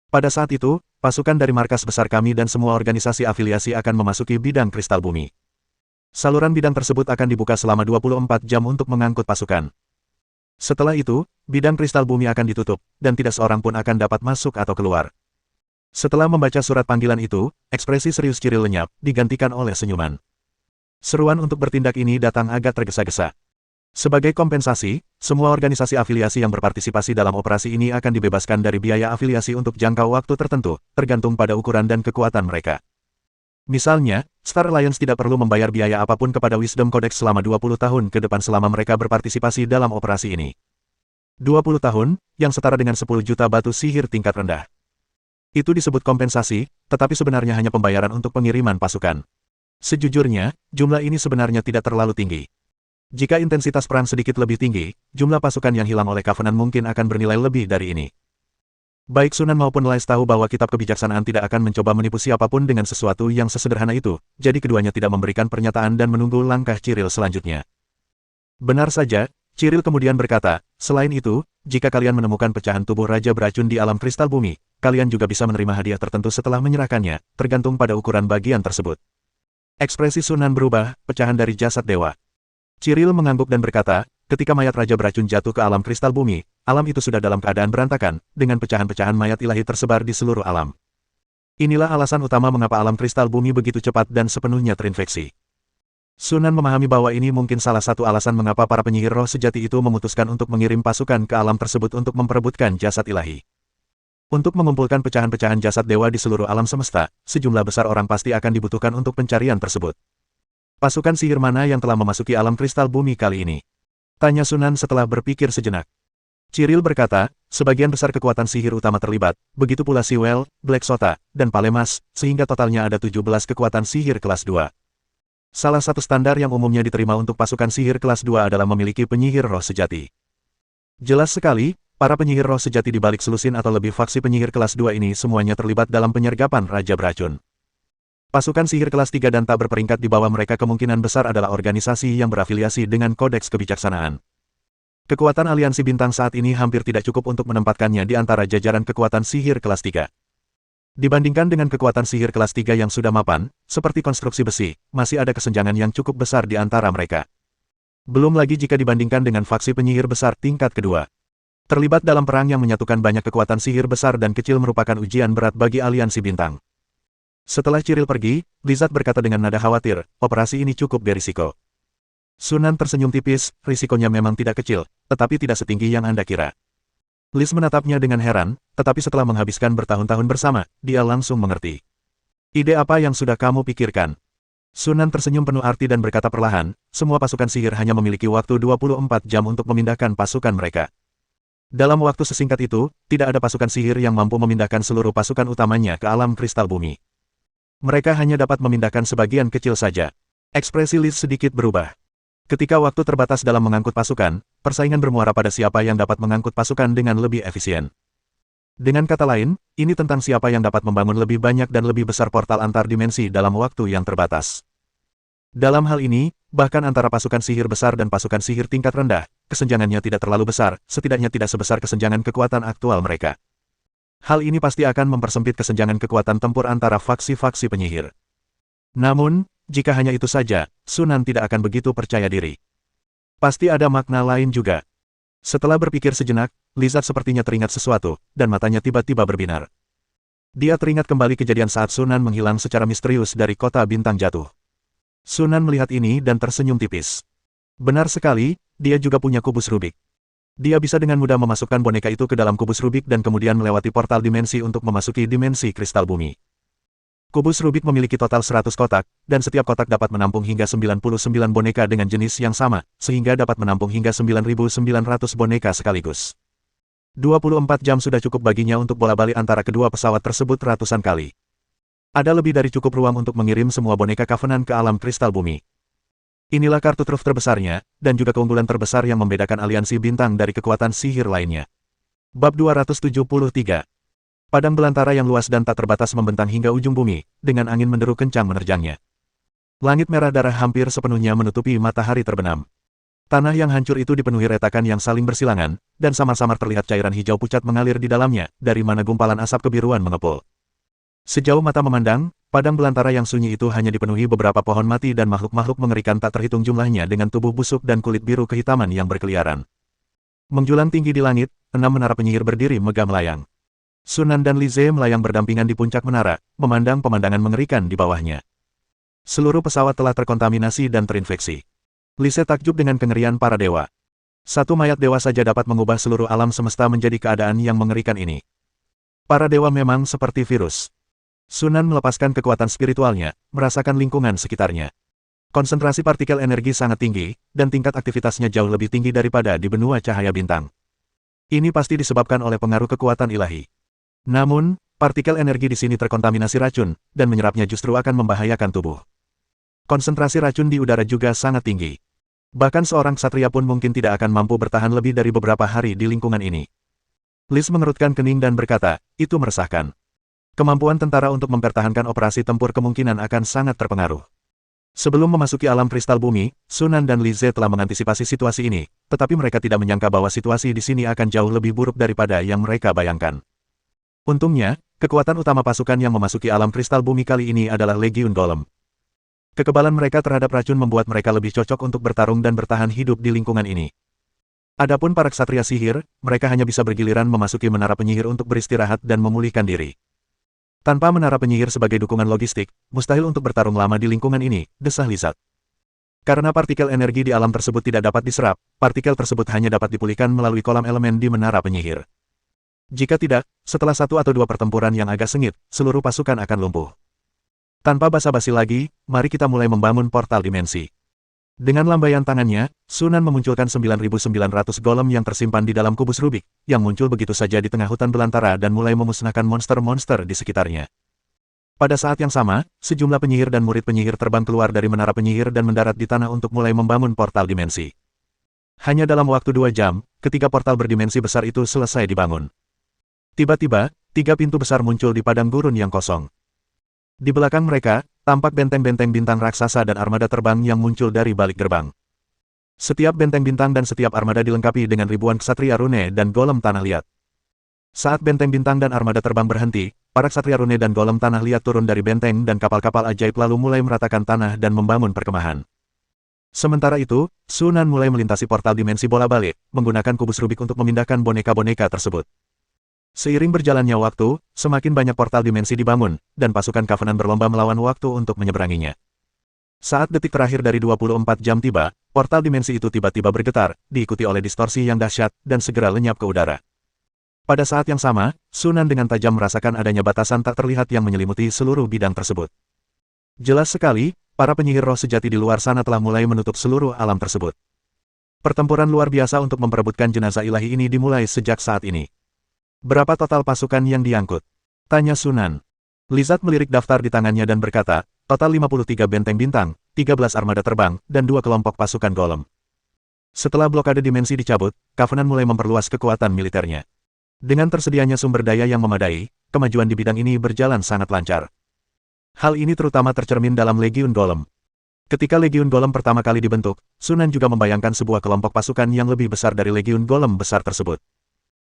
Pada saat itu, pasukan dari markas besar kami dan semua organisasi afiliasi akan memasuki bidang kristal bumi. Saluran bidang tersebut akan dibuka selama 24 jam untuk mengangkut pasukan. Setelah itu, bidang kristal bumi akan ditutup, dan tidak seorang pun akan dapat masuk atau keluar. Setelah membaca surat panggilan itu, ekspresi serius Ciril lenyap, digantikan oleh senyuman. Seruan untuk bertindak ini datang agak tergesa-gesa. Sebagai kompensasi, semua organisasi afiliasi yang berpartisipasi dalam operasi ini akan dibebaskan dari biaya afiliasi untuk jangka waktu tertentu, tergantung pada ukuran dan kekuatan mereka. Misalnya, Star Alliance tidak perlu membayar biaya apapun kepada Wisdom Codex selama 20 tahun ke depan selama mereka berpartisipasi dalam operasi ini. 20 tahun, yang setara dengan 10 juta batu sihir tingkat rendah. Itu disebut kompensasi, tetapi sebenarnya hanya pembayaran untuk pengiriman pasukan. Sejujurnya, jumlah ini sebenarnya tidak terlalu tinggi. Jika intensitas perang sedikit lebih tinggi, jumlah pasukan yang hilang oleh Covenant mungkin akan bernilai lebih dari ini. Baik Sunan maupun Lais tahu bahwa kitab kebijaksanaan tidak akan mencoba menipu siapapun dengan sesuatu yang sesederhana itu, jadi keduanya tidak memberikan pernyataan dan menunggu langkah Ciril selanjutnya. Benar saja, Ciril kemudian berkata, selain itu, jika kalian menemukan pecahan tubuh Raja Beracun di alam kristal bumi, kalian juga bisa menerima hadiah tertentu setelah menyerahkannya, tergantung pada ukuran bagian tersebut. Ekspresi Sunan berubah, pecahan dari jasad dewa. Ciril mengangguk dan berkata, ketika mayat Raja Beracun jatuh ke alam kristal bumi, alam itu sudah dalam keadaan berantakan, dengan pecahan-pecahan mayat ilahi tersebar di seluruh alam. Inilah alasan utama mengapa alam kristal bumi begitu cepat dan sepenuhnya terinfeksi. Sunan memahami bahwa ini mungkin salah satu alasan mengapa para penyihir roh sejati itu memutuskan untuk mengirim pasukan ke alam tersebut untuk memperebutkan jasad ilahi. Untuk mengumpulkan pecahan-pecahan jasad dewa di seluruh alam semesta, sejumlah besar orang pasti akan dibutuhkan untuk pencarian tersebut. Pasukan sihir mana yang telah memasuki alam kristal bumi kali ini? Tanya Sunan setelah berpikir sejenak. Cyril berkata, sebagian besar kekuatan sihir utama terlibat, begitu pula Siwell, Black Sota, dan Palemas, sehingga totalnya ada 17 kekuatan sihir kelas 2. Salah satu standar yang umumnya diterima untuk pasukan sihir kelas 2 adalah memiliki penyihir roh sejati. Jelas sekali, para penyihir roh sejati di balik selusin atau lebih faksi penyihir kelas 2 ini semuanya terlibat dalam penyergapan Raja Beracun. Pasukan sihir kelas 3 dan tak berperingkat di bawah mereka kemungkinan besar adalah organisasi yang berafiliasi dengan Kodeks Kebijaksanaan. Kekuatan aliansi bintang saat ini hampir tidak cukup untuk menempatkannya di antara jajaran kekuatan sihir kelas 3. Dibandingkan dengan kekuatan sihir kelas 3 yang sudah mapan, seperti konstruksi besi, masih ada kesenjangan yang cukup besar di antara mereka. Belum lagi jika dibandingkan dengan faksi penyihir besar tingkat kedua. Terlibat dalam perang yang menyatukan banyak kekuatan sihir besar dan kecil merupakan ujian berat bagi aliansi bintang. Setelah Cyril pergi, Lizard berkata dengan nada khawatir, operasi ini cukup berisiko. Sunan tersenyum tipis, risikonya memang tidak kecil, tetapi tidak setinggi yang Anda kira. Liz menatapnya dengan heran, tetapi setelah menghabiskan bertahun-tahun bersama, dia langsung mengerti. Ide apa yang sudah kamu pikirkan? Sunan tersenyum penuh arti dan berkata perlahan, semua pasukan sihir hanya memiliki waktu 24 jam untuk memindahkan pasukan mereka. Dalam waktu sesingkat itu, tidak ada pasukan sihir yang mampu memindahkan seluruh pasukan utamanya ke alam kristal bumi. Mereka hanya dapat memindahkan sebagian kecil saja. Ekspresi Liz sedikit berubah. Ketika waktu terbatas dalam mengangkut pasukan, persaingan bermuara pada siapa yang dapat mengangkut pasukan dengan lebih efisien. Dengan kata lain, ini tentang siapa yang dapat membangun lebih banyak dan lebih besar portal antar dimensi dalam waktu yang terbatas. Dalam hal ini, bahkan antara pasukan sihir besar dan pasukan sihir tingkat rendah, kesenjangannya tidak terlalu besar, setidaknya tidak sebesar kesenjangan kekuatan aktual mereka. Hal ini pasti akan mempersempit kesenjangan kekuatan tempur antara faksi-faksi penyihir. Namun, jika hanya itu saja, Sunan tidak akan begitu percaya diri. Pasti ada makna lain juga. Setelah berpikir sejenak, Lizard sepertinya teringat sesuatu, dan matanya tiba-tiba berbinar. Dia teringat kembali kejadian saat Sunan menghilang secara misterius dari kota bintang jatuh. Sunan melihat ini dan tersenyum tipis. Benar sekali, dia juga punya kubus Rubik. Dia bisa dengan mudah memasukkan boneka itu ke dalam kubus Rubik dan kemudian melewati portal dimensi untuk memasuki dimensi kristal bumi. Kubus Rubik memiliki total 100 kotak, dan setiap kotak dapat menampung hingga 99 boneka dengan jenis yang sama, sehingga dapat menampung hingga 9.900 boneka sekaligus. 24 jam sudah cukup baginya untuk bola-balik antara kedua pesawat tersebut ratusan kali. Ada lebih dari cukup ruang untuk mengirim semua boneka Covenant ke alam kristal bumi. Inilah kartu truf terbesarnya, dan juga keunggulan terbesar yang membedakan aliansi bintang dari kekuatan sihir lainnya. Bab 273. Padang belantara yang luas dan tak terbatas membentang hingga ujung bumi, dengan angin menderu kencang menerjangnya. Langit merah darah hampir sepenuhnya menutupi matahari terbenam. Tanah yang hancur itu dipenuhi retakan yang saling bersilangan, dan samar-samar terlihat cairan hijau pucat mengalir di dalamnya, dari mana gumpalan asap kebiruan mengepul. Sejauh mata memandang, padang belantara yang sunyi itu hanya dipenuhi beberapa pohon mati dan makhluk-makhluk mengerikan tak terhitung jumlahnya dengan tubuh busuk dan kulit biru kehitaman yang berkeliaran. Menjulang tinggi di langit, 6 menara penyihir berdiri megah melayang. Sunan dan Lize melayang berdampingan di puncak menara, memandang pemandangan mengerikan di bawahnya. Seluruh pesawat telah terkontaminasi dan terinfeksi. Lize takjub dengan kengerian para dewa. Satu mayat dewa saja dapat mengubah seluruh alam semesta menjadi keadaan yang mengerikan ini. Para dewa memang seperti virus. Sunan melepaskan kekuatan spiritualnya, merasakan lingkungan sekitarnya. Konsentrasi partikel energi sangat tinggi, dan tingkat aktivitasnya jauh lebih tinggi daripada di benua cahaya bintang. Ini pasti disebabkan oleh pengaruh kekuatan ilahi. Namun, partikel energi di sini terkontaminasi racun, dan menyerapnya justru akan membahayakan tubuh. Konsentrasi racun di udara juga sangat tinggi. Bahkan seorang ksatria pun mungkin tidak akan mampu bertahan lebih dari beberapa hari di lingkungan ini. Liz mengerutkan kening dan berkata, itu meresahkan. Kemampuan tentara untuk mempertahankan operasi tempur kemungkinan akan sangat terpengaruh. Sebelum memasuki alam kristal bumi, Sunan dan Lize telah mengantisipasi situasi ini, tetapi mereka tidak menyangka bahwa situasi di sini akan jauh lebih buruk daripada yang mereka bayangkan. Untungnya, kekuatan utama pasukan yang memasuki alam kristal bumi kali ini adalah Legiun Golem. Kekebalan mereka terhadap racun membuat mereka lebih cocok untuk bertarung dan bertahan hidup di lingkungan ini. Adapun para ksatria sihir, mereka hanya bisa bergiliran memasuki menara penyihir untuk beristirahat dan memulihkan diri. Tanpa menara penyihir sebagai dukungan logistik, mustahil untuk bertarung lama di lingkungan ini, desah Lizard. Karena partikel energi di alam tersebut tidak dapat diserap, partikel tersebut hanya dapat dipulihkan melalui kolam elemen di menara penyihir. Jika tidak, setelah satu atau dua pertempuran yang agak sengit, seluruh pasukan akan lumpuh. Tanpa basa-basi lagi, mari kita mulai membangun portal dimensi. Dengan lambaian tangannya, Sunan memunculkan 9.900 golem yang tersimpan di dalam kubus Rubik, yang muncul begitu saja di tengah hutan belantara dan mulai memusnahkan monster-monster di sekitarnya. Pada saat yang sama, sejumlah penyihir dan murid penyihir terbang keluar dari menara penyihir dan mendarat di tanah untuk mulai membangun portal dimensi. Hanya dalam waktu 2 jam, ketiga portal berdimensi besar itu selesai dibangun. Tiba-tiba, 3 pintu besar muncul di padang gurun yang kosong. Di belakang mereka, tampak benteng-benteng bintang raksasa dan armada terbang yang muncul dari balik gerbang. Setiap benteng bintang dan setiap armada dilengkapi dengan ribuan ksatria rune dan golem tanah liat. Saat benteng bintang dan armada terbang berhenti, para ksatria rune dan golem tanah liat turun dari benteng dan kapal-kapal ajaib lalu mulai meratakan tanah dan membangun perkemahan. Sementara itu, Sunan mulai melintasi portal dimensi bola balik, menggunakan kubus Rubik untuk memindahkan boneka-boneka tersebut. Seiring berjalannya waktu, semakin banyak portal dimensi dibangun, dan pasukan Covenant berlomba melawan waktu untuk menyeberanginya. Saat detik terakhir dari 24 jam tiba, portal dimensi itu tiba-tiba bergetar, diikuti oleh distorsi yang dahsyat, dan segera lenyap ke udara. Pada saat yang sama, Sunan dengan tajam merasakan adanya batasan tak terlihat yang menyelimuti seluruh bidang tersebut. Jelas sekali, para penyihir roh sejati di luar sana telah mulai menutup seluruh alam tersebut. Pertempuran luar biasa untuk memperebutkan jenazah ilahi ini dimulai sejak saat ini. Berapa total pasukan yang diangkut? Tanya Sunan. Lizard melirik daftar di tangannya dan berkata, total 53 benteng bintang, 13 armada terbang, dan 2 kelompok pasukan golem. Setelah blokade dimensi dicabut, Covenant mulai memperluas kekuatan militernya. Dengan tersedianya sumber daya yang memadai, kemajuan di bidang ini berjalan sangat lancar. Hal ini terutama tercermin dalam Legiun Golem. Ketika Legiun Golem pertama kali dibentuk, Sunan juga membayangkan sebuah kelompok pasukan yang lebih besar dari Legiun Golem besar tersebut.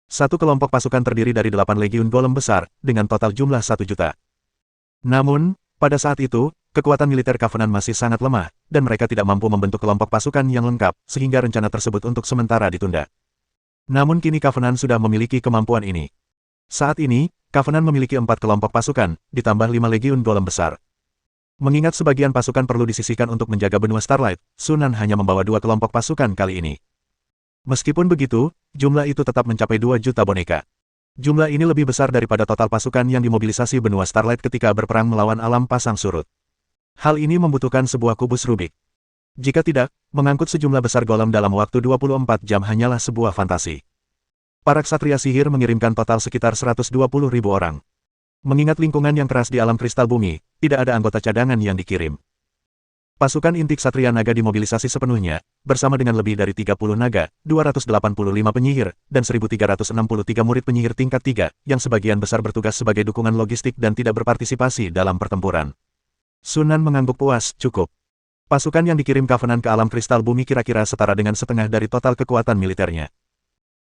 Satu kelompok pasukan terdiri dari 8 legiun golem besar, dengan total jumlah 1 juta. Namun, pada saat itu, kekuatan militer Covenant masih sangat lemah, dan mereka tidak mampu membentuk kelompok pasukan yang lengkap, sehingga rencana tersebut untuk sementara ditunda. Namun kini Covenant sudah memiliki kemampuan ini. Saat ini, Covenant memiliki 4 kelompok pasukan, ditambah 5 legiun golem besar. Mengingat sebagian pasukan perlu disisihkan untuk menjaga benua Starlight, Sunan hanya membawa 2 kelompok pasukan kali ini. Meskipun begitu, jumlah itu tetap mencapai 2 juta boneka. Jumlah ini lebih besar daripada total pasukan yang dimobilisasi benua Starlight ketika berperang melawan alam pasang surut. Hal ini membutuhkan sebuah kubus Rubik. Jika tidak, mengangkut sejumlah besar golem dalam waktu 24 jam hanyalah sebuah fantasi. Para ksatria sihir mengirimkan total sekitar 120.000 orang. Mengingat lingkungan yang keras di alam kristal bumi, tidak ada anggota cadangan yang dikirim. Pasukan inti Ksatria Naga dimobilisasi sepenuhnya, bersama dengan lebih dari 30 naga, 285 penyihir, dan 1.363 murid penyihir tingkat 3, yang sebagian besar bertugas sebagai dukungan logistik dan tidak berpartisipasi dalam pertempuran. Sunan mengangguk puas, cukup. Pasukan yang dikirim Covenant ke alam kristal bumi kira-kira setara dengan setengah dari total kekuatan militernya.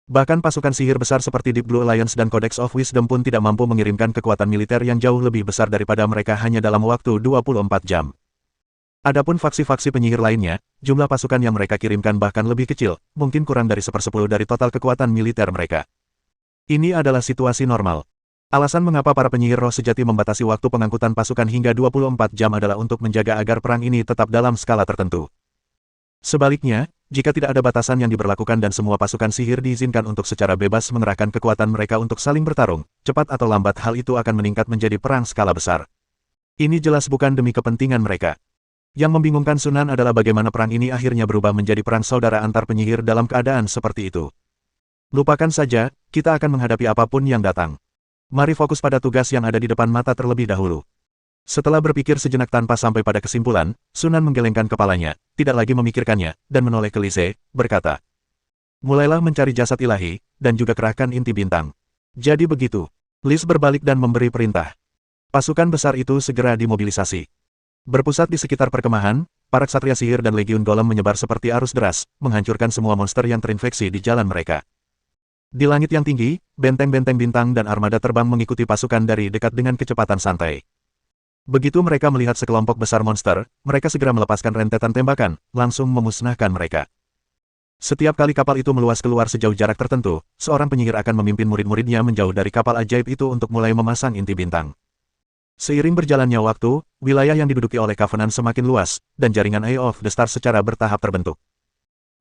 Bahkan pasukan sihir besar seperti Deep Blue Alliance dan Codex of Wisdom pun tidak mampu mengirimkan kekuatan militer yang jauh lebih besar daripada mereka hanya dalam waktu 24 jam. Adapun faksi-faksi penyihir lainnya, jumlah pasukan yang mereka kirimkan bahkan lebih kecil, mungkin kurang dari 1/10 dari total kekuatan militer mereka. Ini adalah situasi normal. Alasan mengapa para penyihir roh sejati membatasi waktu pengangkutan pasukan hingga 24 jam adalah untuk menjaga agar perang ini tetap dalam skala tertentu. Sebaliknya, jika tidak ada batasan yang diberlakukan dan semua pasukan sihir diizinkan untuk secara bebas mengerahkan kekuatan mereka untuk saling bertarung, cepat atau lambat hal itu akan meningkat menjadi perang skala besar. Ini jelas bukan demi kepentingan mereka. Yang membingungkan Sunan adalah bagaimana perang ini akhirnya berubah menjadi perang saudara antar penyihir dalam keadaan seperti itu. Lupakan saja, kita akan menghadapi apapun yang datang. Mari fokus pada tugas yang ada di depan mata terlebih dahulu. Setelah berpikir sejenak tanpa sampai pada kesimpulan, Sunan menggelengkan kepalanya, tidak lagi memikirkannya, dan menoleh ke Lise, berkata, mulailah mencari jasad ilahi, dan juga kerahkan inti bintang. Jadi begitu. Lise berbalik dan memberi perintah. Pasukan besar itu segera dimobilisasi. Berpusat di sekitar perkemahan, para ksatria sihir dan legiun golem menyebar seperti arus deras, menghancurkan semua monster yang terinfeksi di jalan mereka. Di langit yang tinggi, benteng-benteng bintang dan armada terbang mengikuti pasukan dari dekat dengan kecepatan santai. Begitu mereka melihat sekelompok besar monster, mereka segera melepaskan rentetan tembakan, langsung memusnahkan mereka. Setiap kali kapal itu meluas keluar sejauh jarak tertentu, seorang penyihir akan memimpin murid-muridnya menjauh dari kapal ajaib itu untuk mulai memasang inti bintang. Seiring berjalannya waktu, wilayah yang diduduki oleh Covenant semakin luas, dan jaringan Eye of the Stars secara bertahap terbentuk.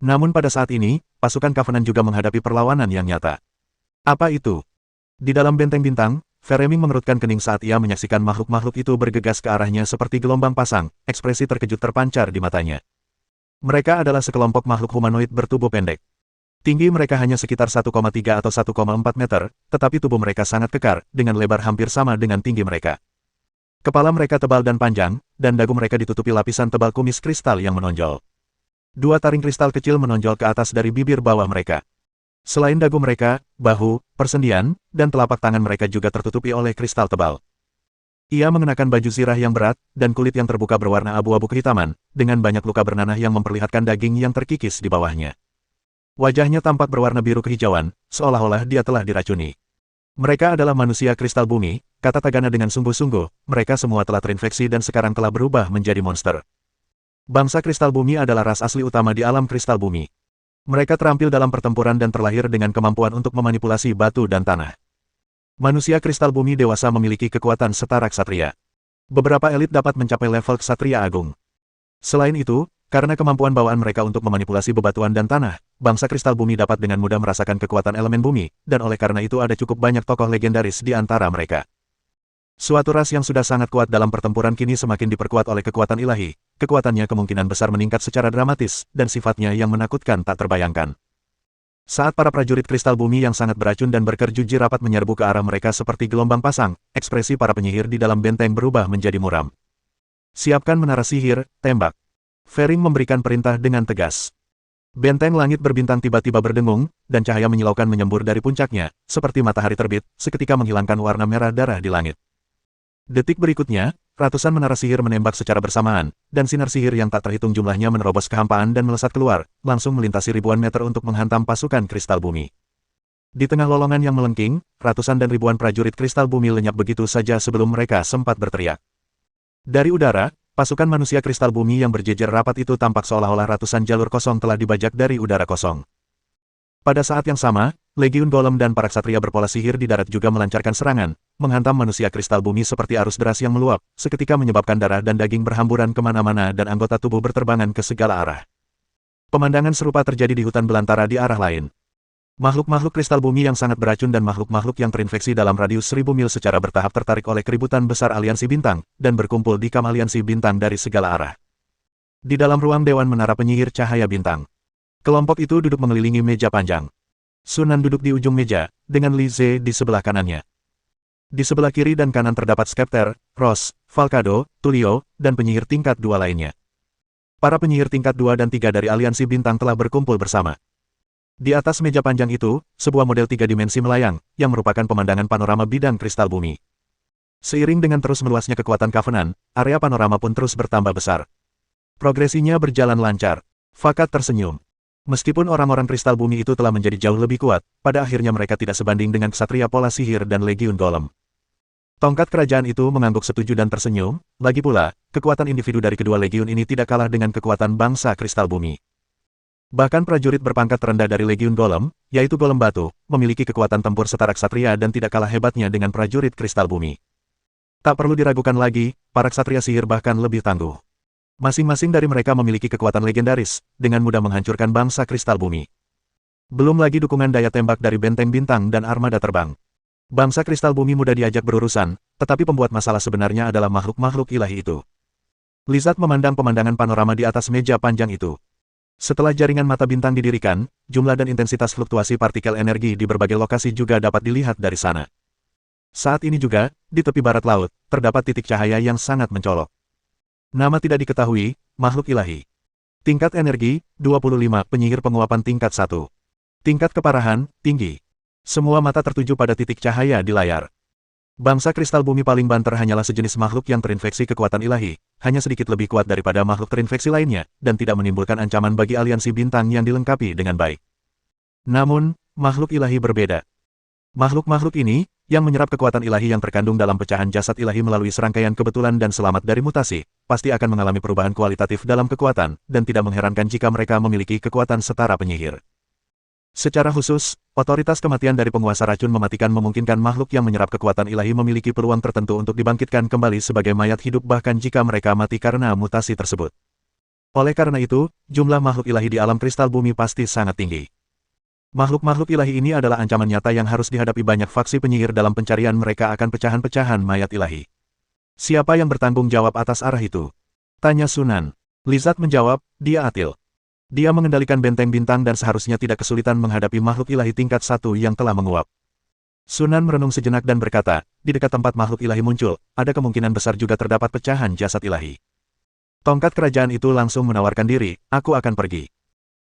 Namun pada saat ini, pasukan Covenant juga menghadapi perlawanan yang nyata. Apa itu? Di dalam benteng bintang, Fereming mengerutkan kening saat ia menyaksikan makhluk-makhluk itu bergegas ke arahnya seperti gelombang pasang, ekspresi terkejut terpancar di matanya. Mereka adalah sekelompok makhluk humanoid bertubuh pendek. Tinggi mereka hanya sekitar 1,3 atau 1,4 meter, tetapi tubuh mereka sangat kekar, dengan lebar hampir sama dengan tinggi mereka. Kepala mereka tebal dan panjang, dan dagu mereka ditutupi lapisan tebal kumis kristal yang menonjol. Dua taring kristal kecil menonjol ke atas dari bibir bawah mereka. Selain dagu mereka, bahu, persendian, dan telapak tangan mereka juga tertutupi oleh kristal tebal. Ia mengenakan baju zirah yang berat, dan kulit yang terbuka berwarna abu-abu kehitaman, dengan banyak luka bernanah yang memperlihatkan daging yang terkikis di bawahnya. Wajahnya tampak berwarna biru kehijauan, seolah-olah dia telah diracuni. Mereka adalah manusia kristal bumi, kata Tagana dengan sungguh-sungguh, mereka semua telah terinfeksi dan sekarang telah berubah menjadi monster. Bangsa kristal bumi adalah ras asli utama di alam kristal bumi. Mereka terampil dalam pertempuran dan terlahir dengan kemampuan untuk memanipulasi batu dan tanah. Manusia kristal bumi dewasa memiliki kekuatan setara ksatria. Beberapa elit dapat mencapai level ksatria agung. Selain itu, karena kemampuan bawaan mereka untuk memanipulasi bebatuan dan tanah, bangsa kristal bumi dapat dengan mudah merasakan kekuatan elemen bumi, dan oleh karena itu ada cukup banyak tokoh legendaris di antara mereka. Suatu ras yang sudah sangat kuat dalam pertempuran kini semakin diperkuat oleh kekuatan ilahi, kekuatannya kemungkinan besar meningkat secara dramatis, dan sifatnya yang menakutkan tak terbayangkan. Saat para prajurit kristal bumi yang sangat beracun dan berkerjuji rapat menyerbu ke arah mereka seperti gelombang pasang, ekspresi para penyihir di dalam benteng berubah menjadi muram. Siapkan menara sihir, tembak. Fering memberikan perintah dengan tegas. Benteng langit berbintang tiba-tiba berdengung, dan cahaya menyilaukan menyembur dari puncaknya, seperti matahari terbit, seketika menghilangkan warna merah darah di langit. Detik berikutnya, ratusan menara sihir menembak secara bersamaan, dan sinar sihir yang tak terhitung jumlahnya menerobos kehampaan dan melesat keluar, langsung melintasi ribuan meter untuk menghantam pasukan kristal bumi. Di tengah lolongan yang melengking, ratusan dan ribuan prajurit kristal bumi lenyap begitu saja sebelum mereka sempat berteriak. Dari udara, pasukan manusia kristal bumi yang berjejer rapat itu tampak seolah-olah ratusan jalur kosong telah dibajak dari udara kosong. Pada saat yang sama, Legiun Golem dan para ksatria berpola sihir di darat juga melancarkan serangan, menghantam manusia kristal bumi seperti arus deras yang meluap, seketika menyebabkan darah dan daging berhamburan kemana-mana dan anggota tubuh berterbangan ke segala arah. Pemandangan serupa terjadi di hutan belantara di arah lain. Makhluk-makhluk kristal bumi yang sangat beracun dan makhluk-makhluk yang terinfeksi dalam radius 1000 mil secara bertahap tertarik oleh keributan besar aliansi bintang, dan berkumpul di kamp aliansi bintang dari segala arah. Di dalam ruang Dewan Menara Penyihir Cahaya Bintang, kelompok itu duduk mengelilingi meja panjang. Sunan duduk di ujung meja, dengan Li Ze di sebelah kanannya. Di sebelah kiri dan kanan terdapat Skepter, Ross, Falcado, Tulio, dan penyihir tingkat 2 lainnya. Para penyihir tingkat 2 dan 3 dari aliansi bintang telah berkumpul bersama. Di atas meja panjang itu, sebuah model 3 dimensi melayang, yang merupakan pemandangan panorama bidang kristal bumi. Seiring dengan terus meluasnya kekuatan Covenant, area panorama pun terus bertambah besar. Progresinya berjalan lancar. Fakat tersenyum. Meskipun orang-orang kristal bumi itu telah menjadi jauh lebih kuat, pada akhirnya mereka tidak sebanding dengan ksatria pola sihir dan legiun golem. Tongkat kerajaan itu mengangguk setuju dan tersenyum, lagi pula, kekuatan individu dari kedua legiun ini tidak kalah dengan kekuatan bangsa kristal bumi. Bahkan prajurit berpangkat terendah dari legiun golem, yaitu golem batu, memiliki kekuatan tempur setara ksatria dan tidak kalah hebatnya dengan prajurit kristal bumi. Tak perlu diragukan lagi, para ksatria sihir bahkan lebih tangguh. Masing-masing dari mereka memiliki kekuatan legendaris, dengan mudah menghancurkan bangsa kristal bumi. Belum lagi dukungan daya tembak dari benteng bintang dan armada terbang. Bangsa kristal bumi mudah diajak berurusan, tetapi pembuat masalah sebenarnya adalah makhluk-makhluk ilahi itu. Lizard memandang pemandangan panorama di atas meja panjang itu. Setelah jaringan mata bintang didirikan, jumlah dan intensitas fluktuasi partikel energi di berbagai lokasi juga dapat dilihat dari sana. Saat ini juga, di tepi barat laut, terdapat titik cahaya yang sangat mencolok. Nama tidak diketahui, makhluk ilahi. Tingkat energi, 25, penyihir penguapan tingkat 1. Tingkat keparahan, tinggi. Semua mata tertuju pada titik cahaya di layar. Bangsa kristal bumi paling banter hanyalah sejenis makhluk yang terinfeksi kekuatan ilahi, hanya sedikit lebih kuat daripada makhluk terinfeksi lainnya, dan tidak menimbulkan ancaman bagi aliansi bintang yang dilengkapi dengan baik. Namun, makhluk ilahi berbeda. Makhluk-makhluk ini, yang menyerap kekuatan ilahi yang terkandung dalam pecahan jasad ilahi melalui serangkaian kebetulan dan selamat dari mutasi, pasti akan mengalami perubahan kualitatif dalam kekuatan, dan tidak mengherankan jika mereka memiliki kekuatan setara penyihir. Secara khusus, otoritas kematian dari penguasa racun mematikan memungkinkan makhluk yang menyerap kekuatan ilahi memiliki peluang tertentu untuk dibangkitkan kembali sebagai mayat hidup bahkan jika mereka mati karena mutasi tersebut. Oleh karena itu, jumlah makhluk ilahi di alam kristal bumi pasti sangat tinggi. Makhluk-makhluk ilahi ini adalah ancaman nyata yang harus dihadapi banyak faksi penyihir dalam pencarian mereka akan pecahan-pecahan mayat ilahi. Siapa yang bertanggung jawab atas arah itu? Tanya Sunan. Lizard menjawab, dia Atil. Dia mengendalikan benteng bintang dan seharusnya tidak kesulitan menghadapi makhluk ilahi tingkat 1 yang telah menguap. Sunan merenung sejenak dan berkata, di dekat tempat makhluk ilahi muncul, ada kemungkinan besar juga terdapat pecahan jasad ilahi. Tongkat kerajaan itu langsung menawarkan diri, aku akan pergi.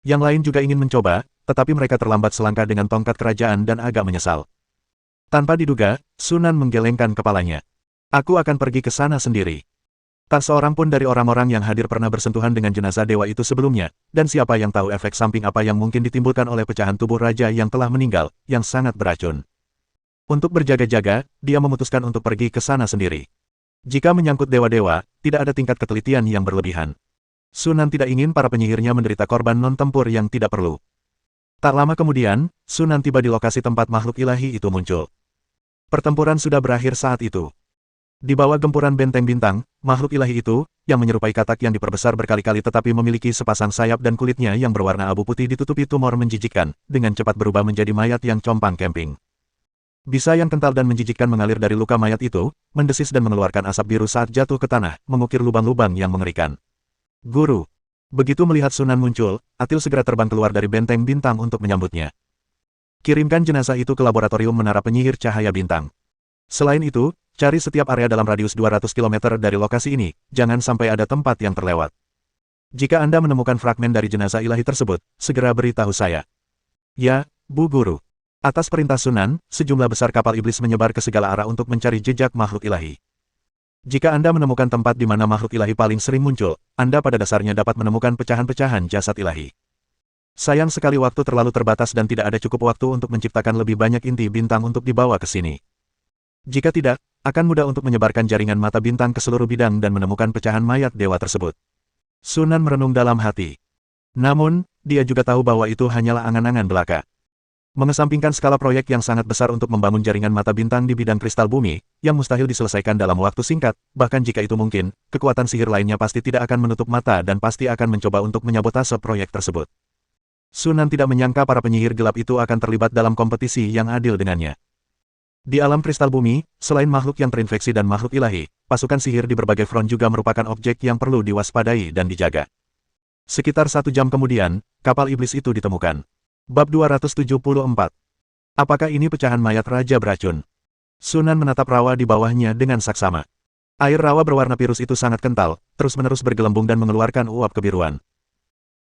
Yang lain juga ingin mencoba, tetapi mereka terlambat selangkah dengan tongkat kerajaan dan agak menyesal. Tanpa diduga, Sunan menggelengkan kepalanya. Aku akan pergi ke sana sendiri. Tak seorang pun dari orang-orang yang hadir pernah bersentuhan dengan jenazah dewa itu sebelumnya, dan siapa yang tahu efek samping apa yang mungkin ditimbulkan oleh pecahan tubuh raja yang telah meninggal, yang sangat beracun. Untuk berjaga-jaga, dia memutuskan untuk pergi ke sana sendiri. Jika menyangkut dewa-dewa, tidak ada tingkat ketelitian yang berlebihan. Sunan tidak ingin para penyihirnya menderita korban non-tempur yang tidak perlu. Tak lama kemudian, Sunan tiba di lokasi tempat makhluk ilahi itu muncul. Pertempuran sudah berakhir saat itu. Di bawah gempuran benteng bintang, makhluk ilahi itu, yang menyerupai katak yang diperbesar berkali-kali tetapi memiliki sepasang sayap dan kulitnya yang berwarna abu putih ditutupi tumor menjijikkan, dengan cepat berubah menjadi mayat yang compang camping. Bisa yang kental dan menjijikkan mengalir dari luka mayat itu, mendesis dan mengeluarkan asap biru saat jatuh ke tanah, mengukir lubang-lubang yang mengerikan. Guru. Begitu melihat Sunan muncul, Atil segera terbang keluar dari benteng bintang untuk menyambutnya. Kirimkan jenazah itu ke laboratorium menara penyihir cahaya bintang. Selain itu, cari setiap area dalam radius 200 km dari lokasi ini, jangan sampai ada tempat yang terlewat. Jika Anda menemukan fragmen dari jenazah ilahi tersebut, segera beritahu saya. Ya, Bu Guru. Atas perintah Sunan, sejumlah besar kapal iblis menyebar ke segala arah untuk mencari jejak makhluk ilahi. Jika Anda menemukan tempat di mana makhluk ilahi paling sering muncul, Anda pada dasarnya dapat menemukan pecahan-pecahan jasad ilahi. Sayang sekali waktu terlalu terbatas dan tidak ada cukup waktu untuk menciptakan lebih banyak inti bintang untuk dibawa ke sini. Jika tidak, akan mudah untuk menyebarkan jaringan mata bintang ke seluruh bidang dan menemukan pecahan mayat dewa tersebut. Sunan merenung dalam hati. Namun, dia juga tahu bahwa itu hanyalah angan-angan belaka. Mengesampingkan skala proyek yang sangat besar untuk membangun jaringan mata bintang di bidang kristal bumi, yang mustahil diselesaikan dalam waktu singkat, bahkan jika itu mungkin, kekuatan sihir lainnya pasti tidak akan menutup mata dan pasti akan mencoba untuk menyabotase proyek tersebut. Sunan tidak menyangka para penyihir gelap itu akan terlibat dalam kompetisi yang adil dengannya. Di alam kristal bumi, selain makhluk yang terinfeksi dan makhluk ilahi, pasukan sihir di berbagai front juga merupakan objek yang perlu diwaspadai dan dijaga. Sekitar 1 jam kemudian, kapal iblis itu ditemukan. Bab 274. Apakah ini pecahan mayat raja beracun? Sunan menatap rawa di bawahnya dengan saksama. Air rawa berwarna virus itu sangat kental, terus-menerus bergelembung dan mengeluarkan uap kebiruan.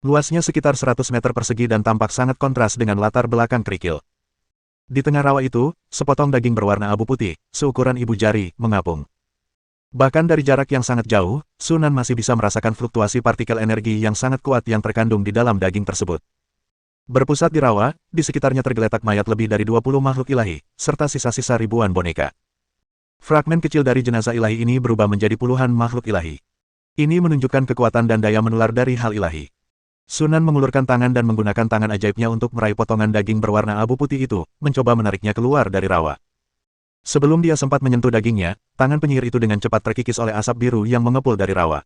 Luasnya sekitar 100 meter persegi dan tampak sangat kontras dengan latar belakang kerikil. Di tengah rawa itu, sepotong daging berwarna abu putih, seukuran ibu jari, mengapung. Bahkan dari jarak yang sangat jauh, Sunan masih bisa merasakan fluktuasi partikel energi yang sangat kuat yang terkandung di dalam daging tersebut. Berpusat di rawa, di sekitarnya tergeletak mayat lebih dari 20 makhluk ilahi, serta sisa-sisa ribuan boneka. Fragmen kecil dari jenazah ilahi ini berubah menjadi puluhan makhluk ilahi. Ini menunjukkan kekuatan dan daya menular dari hal ilahi. Sunan mengulurkan tangan dan menggunakan tangan ajaibnya untuk meraih potongan daging berwarna abu putih itu, mencoba menariknya keluar dari rawa. Sebelum dia sempat menyentuh dagingnya, tangan penyihir itu dengan cepat terkikis oleh asap biru yang mengepul dari rawa.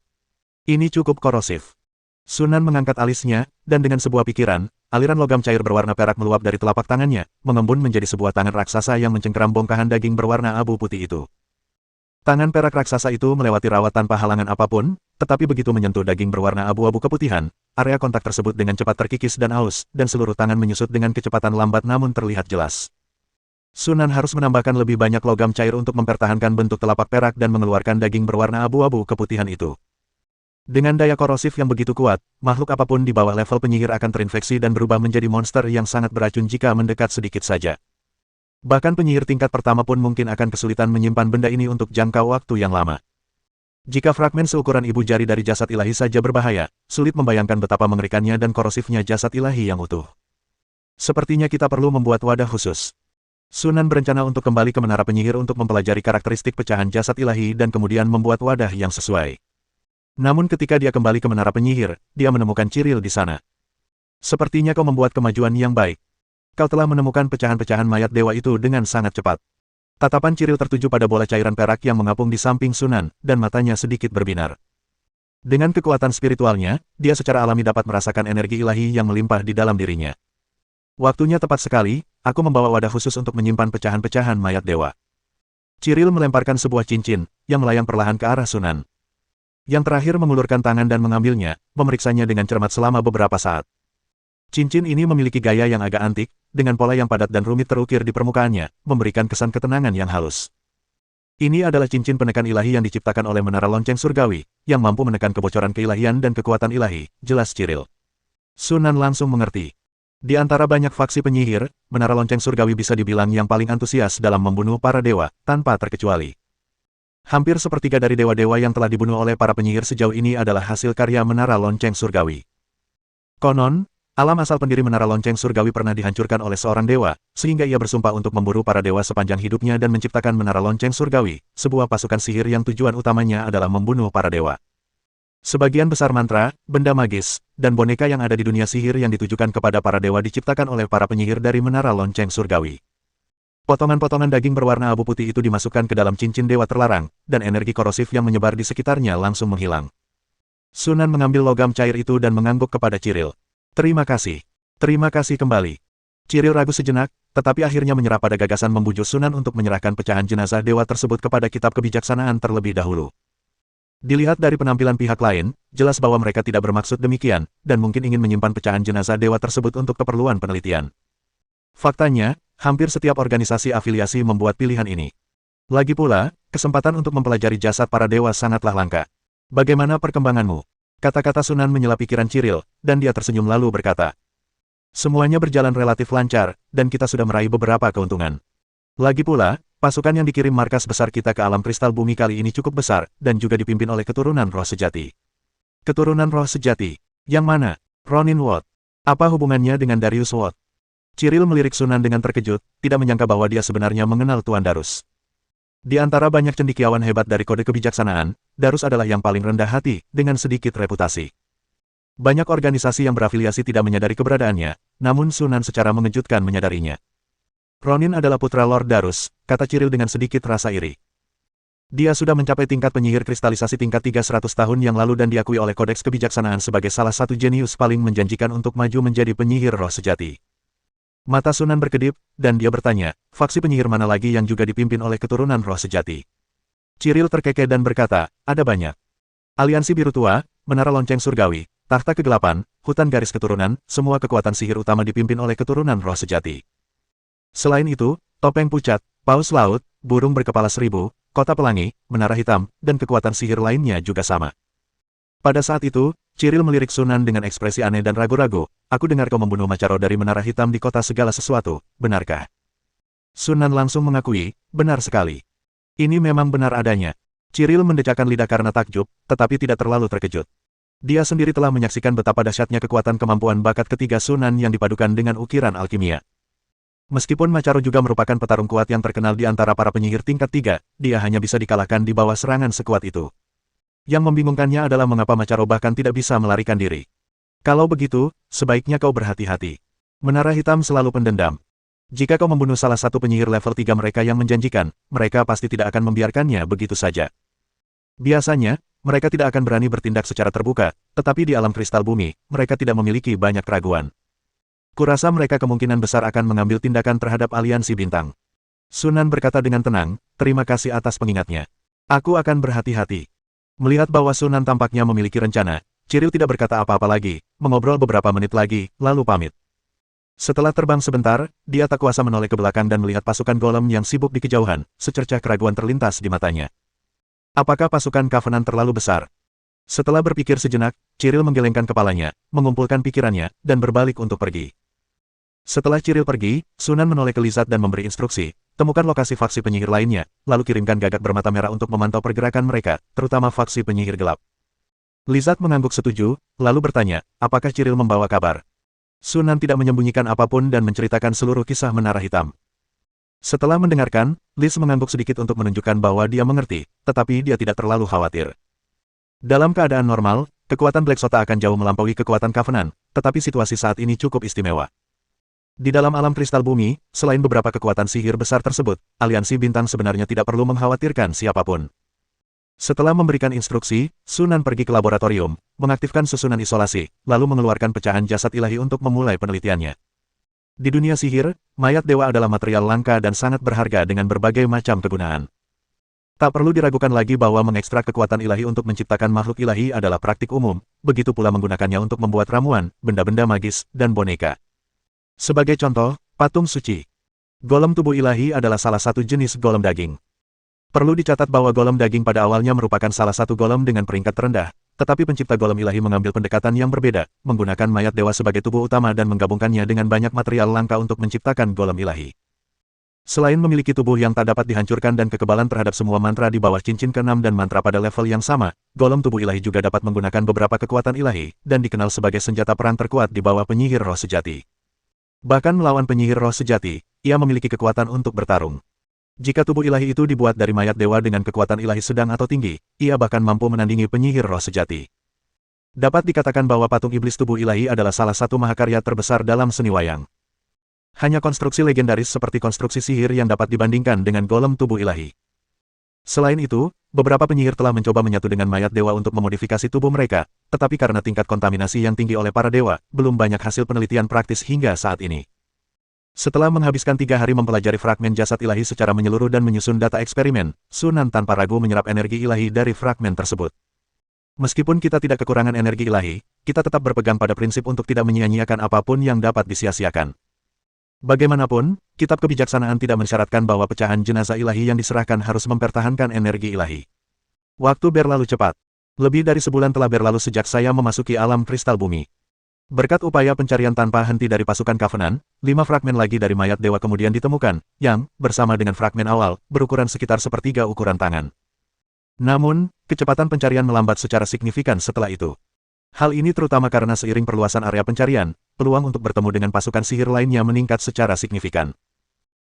Ini cukup korosif. Sunan mengangkat alisnya, dan dengan sebuah pikiran, aliran logam cair berwarna perak meluap dari telapak tangannya, mengembun menjadi sebuah tangan raksasa yang mencengkeram bongkahan daging berwarna abu putih itu. Tangan perak raksasa itu melewati rawa tanpa halangan apapun, tetapi begitu menyentuh daging berwarna abu-abu keputihan, area kontak tersebut dengan cepat terkikis dan aus, dan seluruh tangan menyusut dengan kecepatan lambat namun terlihat jelas. Sunan harus menambahkan lebih banyak logam cair untuk mempertahankan bentuk telapak perak dan mengeluarkan daging berwarna abu-abu keputihan itu. Dengan daya korosif yang begitu kuat, makhluk apapun di bawah level penyihir akan terinfeksi dan berubah menjadi monster yang sangat beracun jika mendekat sedikit saja. Bahkan penyihir tingkat pertama pun mungkin akan kesulitan menyimpan benda ini untuk jangka waktu yang lama. Jika fragmen seukuran ibu jari dari jasad ilahi saja berbahaya, sulit membayangkan betapa mengerikannya dan korosifnya jasad ilahi yang utuh. Sepertinya kita perlu membuat wadah khusus. Sunan berencana untuk kembali ke menara penyihir untuk mempelajari karakteristik pecahan jasad ilahi dan kemudian membuat wadah yang sesuai. Namun ketika dia kembali ke menara penyihir, dia menemukan Ciril di sana. Sepertinya kau membuat kemajuan yang baik. Kau telah menemukan pecahan-pecahan mayat dewa itu dengan sangat cepat. Tatapan Ciril tertuju pada bola cairan perak yang mengapung di samping Sunan, dan matanya sedikit berbinar. Dengan kekuatan spiritualnya, dia secara alami dapat merasakan energi ilahi yang melimpah di dalam dirinya. Waktunya tepat sekali, aku membawa wadah khusus untuk menyimpan pecahan-pecahan mayat dewa. Ciril melemparkan sebuah cincin, yang melayang perlahan ke arah Sunan. Yang terakhir mengulurkan tangan dan mengambilnya, memeriksanya dengan cermat selama beberapa saat. Cincin ini memiliki gaya yang agak antik, dengan pola yang padat dan rumit terukir di permukaannya, memberikan kesan ketenangan yang halus. Ini adalah cincin penekan ilahi yang diciptakan oleh Menara Lonceng Surgawi, yang mampu menekan kebocoran keilahian dan kekuatan ilahi, jelas Ciril. Sunan langsung mengerti. Di antara banyak faksi penyihir, Menara Lonceng Surgawi bisa dibilang yang paling antusias dalam membunuh para dewa, tanpa terkecuali. Hampir sepertiga dari dewa-dewa yang telah dibunuh oleh para penyihir sejauh ini adalah hasil karya Menara Lonceng Surgawi. Konon, alam asal pendiri Menara Lonceng Surgawi pernah dihancurkan oleh seorang dewa, sehingga ia bersumpah untuk memburu para dewa sepanjang hidupnya dan menciptakan Menara Lonceng Surgawi, sebuah pasukan sihir yang tujuan utamanya adalah membunuh para dewa. Sebagian besar mantra, benda magis, dan boneka yang ada di dunia sihir yang ditujukan kepada para dewa diciptakan oleh para penyihir dari Menara Lonceng Surgawi. Potongan-potongan daging berwarna abu putih itu dimasukkan ke dalam cincin dewa terlarang, dan energi korosif yang menyebar di sekitarnya langsung menghilang. Sunan mengambil logam cair itu dan mengangguk kepada Ciril. Terima kasih. Terima kasih kembali. Ciril ragu sejenak, tetapi akhirnya menyerah pada gagasan membujuk Sunan untuk menyerahkan pecahan jenazah dewa tersebut kepada kitab kebijaksanaan terlebih dahulu. Dilihat dari penampilan pihak lain, jelas bahwa mereka tidak bermaksud demikian, dan mungkin ingin menyimpan pecahan jenazah dewa tersebut untuk keperluan penelitian. Faktanya, hampir setiap organisasi afiliasi membuat pilihan ini. Lagi pula, kesempatan untuk mempelajari jasad para dewa sangatlah langka. Bagaimana perkembanganmu? Kata-kata Sunan menyela pikiran Ciril, dan dia tersenyum lalu berkata. Semuanya berjalan relatif lancar, dan kita sudah meraih beberapa keuntungan. Lagi pula, pasukan yang dikirim markas besar kita ke alam kristal bumi kali ini cukup besar, dan juga dipimpin oleh keturunan roh sejati. Keturunan roh sejati? Yang mana? Ronin Watt. Apa hubungannya dengan Darius Watt? Ciril melirik Sunan dengan terkejut, tidak menyangka bahwa dia sebenarnya mengenal Tuan Darus. Di antara banyak cendekiawan hebat dari kode kebijaksanaan, Darus adalah yang paling rendah hati, dengan sedikit reputasi. Banyak organisasi yang berafiliasi tidak menyadari keberadaannya, namun Sunan secara mengejutkan menyadarinya. Ronin adalah putra Lord Darus, kata Ciril dengan sedikit rasa iri. Dia sudah mencapai tingkat penyihir kristalisasi tingkat 300 tahun yang lalu dan diakui oleh Kodeks Kebijaksanaan sebagai salah satu jenius paling menjanjikan untuk maju menjadi penyihir roh sejati. Mata Sunan berkedip, dan dia bertanya, faksi penyihir mana lagi yang juga dipimpin oleh keturunan roh sejati? Ciril terkekeh dan berkata, ada banyak. Aliansi Biru Tua, Menara Lonceng Surgawi, Takhta Kegelapan, Hutan Garis Keturunan, semua kekuatan sihir utama dipimpin oleh keturunan roh sejati. Selain itu, Topeng Pucat, Paus Laut, Burung Berkepala Seribu, Kota Pelangi, Menara Hitam, dan kekuatan sihir lainnya juga sama. Pada saat itu, Ciril melirik Sunan dengan ekspresi aneh dan ragu-ragu, aku dengar kau membunuh Macaro dari Menara Hitam di kota segala sesuatu, benarkah? Sunan langsung mengakui, benar sekali. Ini memang benar adanya. Ciril mendecakkan lidah karena takjub, tetapi tidak terlalu terkejut. Dia sendiri telah menyaksikan betapa dahsyatnya kekuatan kemampuan bakat ketiga Sunan yang dipadukan dengan ukiran alkimia. Meskipun Macaro juga merupakan petarung kuat yang terkenal di antara para penyihir tingkat 3, dia hanya bisa dikalahkan di bawah serangan sekuat itu. Yang membingungkannya adalah mengapa Macaro bahkan tidak bisa melarikan diri. Kalau begitu, sebaiknya kau berhati-hati. Menara Hitam selalu pendendam. Jika kau membunuh salah satu penyihir level 3 mereka yang menjanjikan, mereka pasti tidak akan membiarkannya begitu saja. Biasanya, mereka tidak akan berani bertindak secara terbuka, tetapi di alam kristal bumi, mereka tidak memiliki banyak keraguan. Kurasa mereka kemungkinan besar akan mengambil tindakan terhadap aliansi bintang. Sunan berkata dengan tenang, terima kasih atas pengingatnya. Aku akan berhati-hati. Melihat bahwa Sunan tampaknya memiliki rencana, Ciril tidak berkata apa-apa lagi, mengobrol beberapa menit lagi, lalu pamit. Setelah terbang sebentar, dia tak kuasa menoleh ke belakang dan melihat pasukan golem yang sibuk di kejauhan, secercah keraguan terlintas di matanya. Apakah pasukan Covenant terlalu besar? Setelah berpikir sejenak, Ciril menggelengkan kepalanya, mengumpulkan pikirannya, dan berbalik untuk pergi. Setelah Ciril pergi, Sunan menoleh ke Lizard dan memberi instruksi, temukan lokasi faksi penyihir lainnya, lalu kirimkan gagak bermata merah untuk memantau pergerakan mereka, terutama faksi penyihir gelap. Lizard mengangguk setuju, lalu bertanya, apakah Ciril membawa kabar? Sunan tidak menyembunyikan apapun dan menceritakan seluruh kisah Menara Hitam. Setelah mendengarkan, Liz mengangguk sedikit untuk menunjukkan bahwa dia mengerti, tetapi dia tidak terlalu khawatir. Dalam keadaan normal, kekuatan Black Sota akan jauh melampaui kekuatan Covenant, tetapi situasi saat ini cukup istimewa. Di dalam alam kristal bumi, selain beberapa kekuatan sihir besar tersebut, aliansi bintang sebenarnya tidak perlu mengkhawatirkan siapapun. Setelah memberikan instruksi, Sunan pergi ke laboratorium, mengaktifkan susunan isolasi, lalu mengeluarkan pecahan jasad ilahi untuk memulai penelitiannya. Di dunia sihir, mayat dewa adalah material langka dan sangat berharga dengan berbagai macam kegunaan. Tak perlu diragukan lagi bahwa mengekstrak kekuatan ilahi untuk menciptakan makhluk ilahi adalah praktik umum, begitu pula menggunakannya untuk membuat ramuan, benda-benda magis, dan boneka. Sebagai contoh, patung suci. Golem tubuh ilahi adalah salah satu jenis golem daging. Perlu dicatat bahwa golem daging pada awalnya merupakan salah satu golem dengan peringkat terendah, tetapi pencipta golem ilahi mengambil pendekatan yang berbeda, menggunakan mayat dewa sebagai tubuh utama dan menggabungkannya dengan banyak material langka untuk menciptakan golem ilahi. Selain memiliki tubuh yang tak dapat dihancurkan dan kekebalan terhadap semua mantra di bawah cincin ke-6 dan mantra pada level yang sama, golem tubuh ilahi juga dapat menggunakan beberapa kekuatan ilahi, dan dikenal sebagai senjata perang terkuat di bawah penyihir roh sejati. Bahkan melawan penyihir roh sejati, ia memiliki kekuatan untuk bertarung. Jika tubuh ilahi itu dibuat dari mayat dewa dengan kekuatan ilahi sedang atau tinggi, ia bahkan mampu menandingi penyihir roh sejati. Dapat dikatakan bahwa patung iblis tubuh ilahi adalah salah satu mahakarya terbesar dalam seni wayang. Hanya konstruksi legendaris seperti konstruksi sihir yang dapat dibandingkan dengan golem tubuh ilahi. Selain itu, beberapa penyihir telah mencoba menyatu dengan mayat dewa untuk memodifikasi tubuh mereka, tetapi karena tingkat kontaminasi yang tinggi oleh para dewa, belum banyak hasil penelitian praktis hingga saat ini. Setelah menghabiskan 3 hari mempelajari fragmen jasad ilahi secara menyeluruh dan menyusun data eksperimen, Sunan tanpa ragu menyerap energi ilahi dari fragmen tersebut. Meskipun kita tidak kekurangan energi ilahi, kita tetap berpegang pada prinsip untuk tidak menyia-nyiakan apapun yang dapat disia-siakan. Bagaimanapun, kitab kebijaksanaan tidak mensyaratkan bahwa pecahan jenazah ilahi yang diserahkan harus mempertahankan energi ilahi. Waktu berlalu cepat. Lebih dari sebulan telah berlalu sejak saya memasuki alam kristal bumi. Berkat upaya pencarian tanpa henti dari pasukan Covenant, 5 fragmen lagi dari mayat dewa kemudian ditemukan, yang, bersama dengan fragmen awal, berukuran sekitar sepertiga ukuran tangan. Namun, kecepatan pencarian melambat secara signifikan setelah itu. Hal ini terutama karena seiring perluasan area pencarian, peluang untuk bertemu dengan pasukan sihir lainnya meningkat secara signifikan.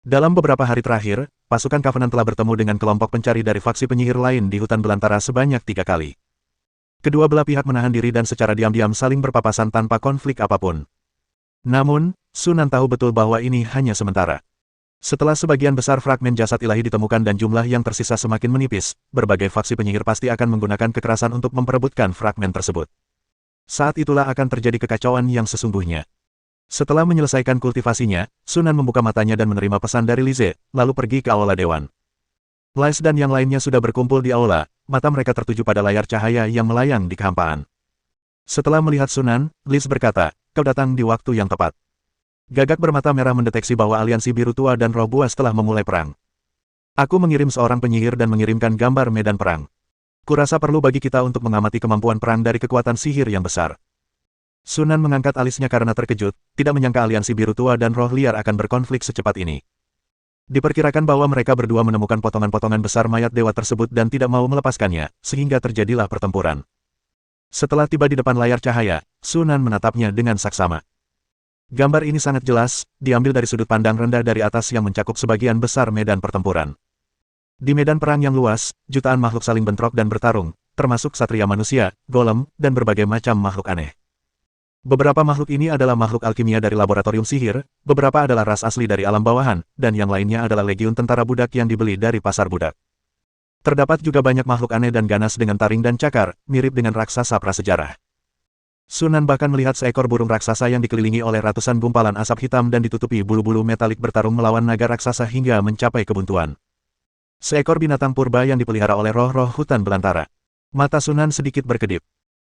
Dalam beberapa hari terakhir, pasukan Covenant telah bertemu dengan kelompok pencari dari faksi penyihir lain di hutan belantara sebanyak 3 kali. Kedua belah pihak menahan diri dan secara diam-diam saling berpapasan tanpa konflik apapun. Namun, Sunan tahu betul bahwa ini hanya sementara. Setelah sebagian besar fragmen jasad ilahi ditemukan dan jumlah yang tersisa semakin menipis, berbagai faksi penyihir pasti akan menggunakan kekerasan untuk memperebutkan fragmen tersebut. Saat itulah akan terjadi kekacauan yang sesungguhnya. Setelah menyelesaikan kultivasinya, Sunan membuka matanya dan menerima pesan dari Lize, lalu pergi ke aula dewan. Lais dan yang lainnya sudah berkumpul di aula, mata mereka tertuju pada layar cahaya yang melayang di kehampaan. Setelah melihat Sunan, Liz berkata, "Kau datang di waktu yang tepat." Gagak bermata merah mendeteksi bahwa aliansi biru tua dan roh buas telah memulai perang. Aku mengirim seorang penyihir dan mengirimkan gambar medan perang. Kurasa perlu bagi kita untuk mengamati kemampuan perang dari kekuatan sihir yang besar. Sunan mengangkat alisnya karena terkejut, tidak menyangka aliansi biru tua dan roh liar akan berkonflik secepat ini. Diperkirakan bahwa mereka berdua menemukan potongan-potongan besar mayat dewa tersebut dan tidak mau melepaskannya, sehingga terjadilah pertempuran. Setelah tiba di depan layar cahaya, Sunan menatapnya dengan saksama. Gambar ini sangat jelas, diambil dari sudut pandang rendah dari atas yang mencakup sebagian besar medan pertempuran. Di medan perang yang luas, jutaan makhluk saling bentrok dan bertarung, termasuk satria manusia, golem, dan berbagai macam makhluk aneh. Beberapa makhluk ini adalah makhluk alkimia dari laboratorium sihir, beberapa adalah ras asli dari alam bawahan, dan yang lainnya adalah legiun tentara budak yang dibeli dari pasar budak. Terdapat juga banyak makhluk aneh dan ganas dengan taring dan cakar, mirip dengan raksasa prasejarah. Sunan bahkan melihat seekor burung raksasa yang dikelilingi oleh ratusan gumpalan asap hitam dan ditutupi bulu-bulu metalik bertarung melawan naga raksasa hingga mencapai kebuntuan. Seekor binatang purba yang dipelihara oleh roh-roh hutan belantara. Mata Sunan sedikit berkedip.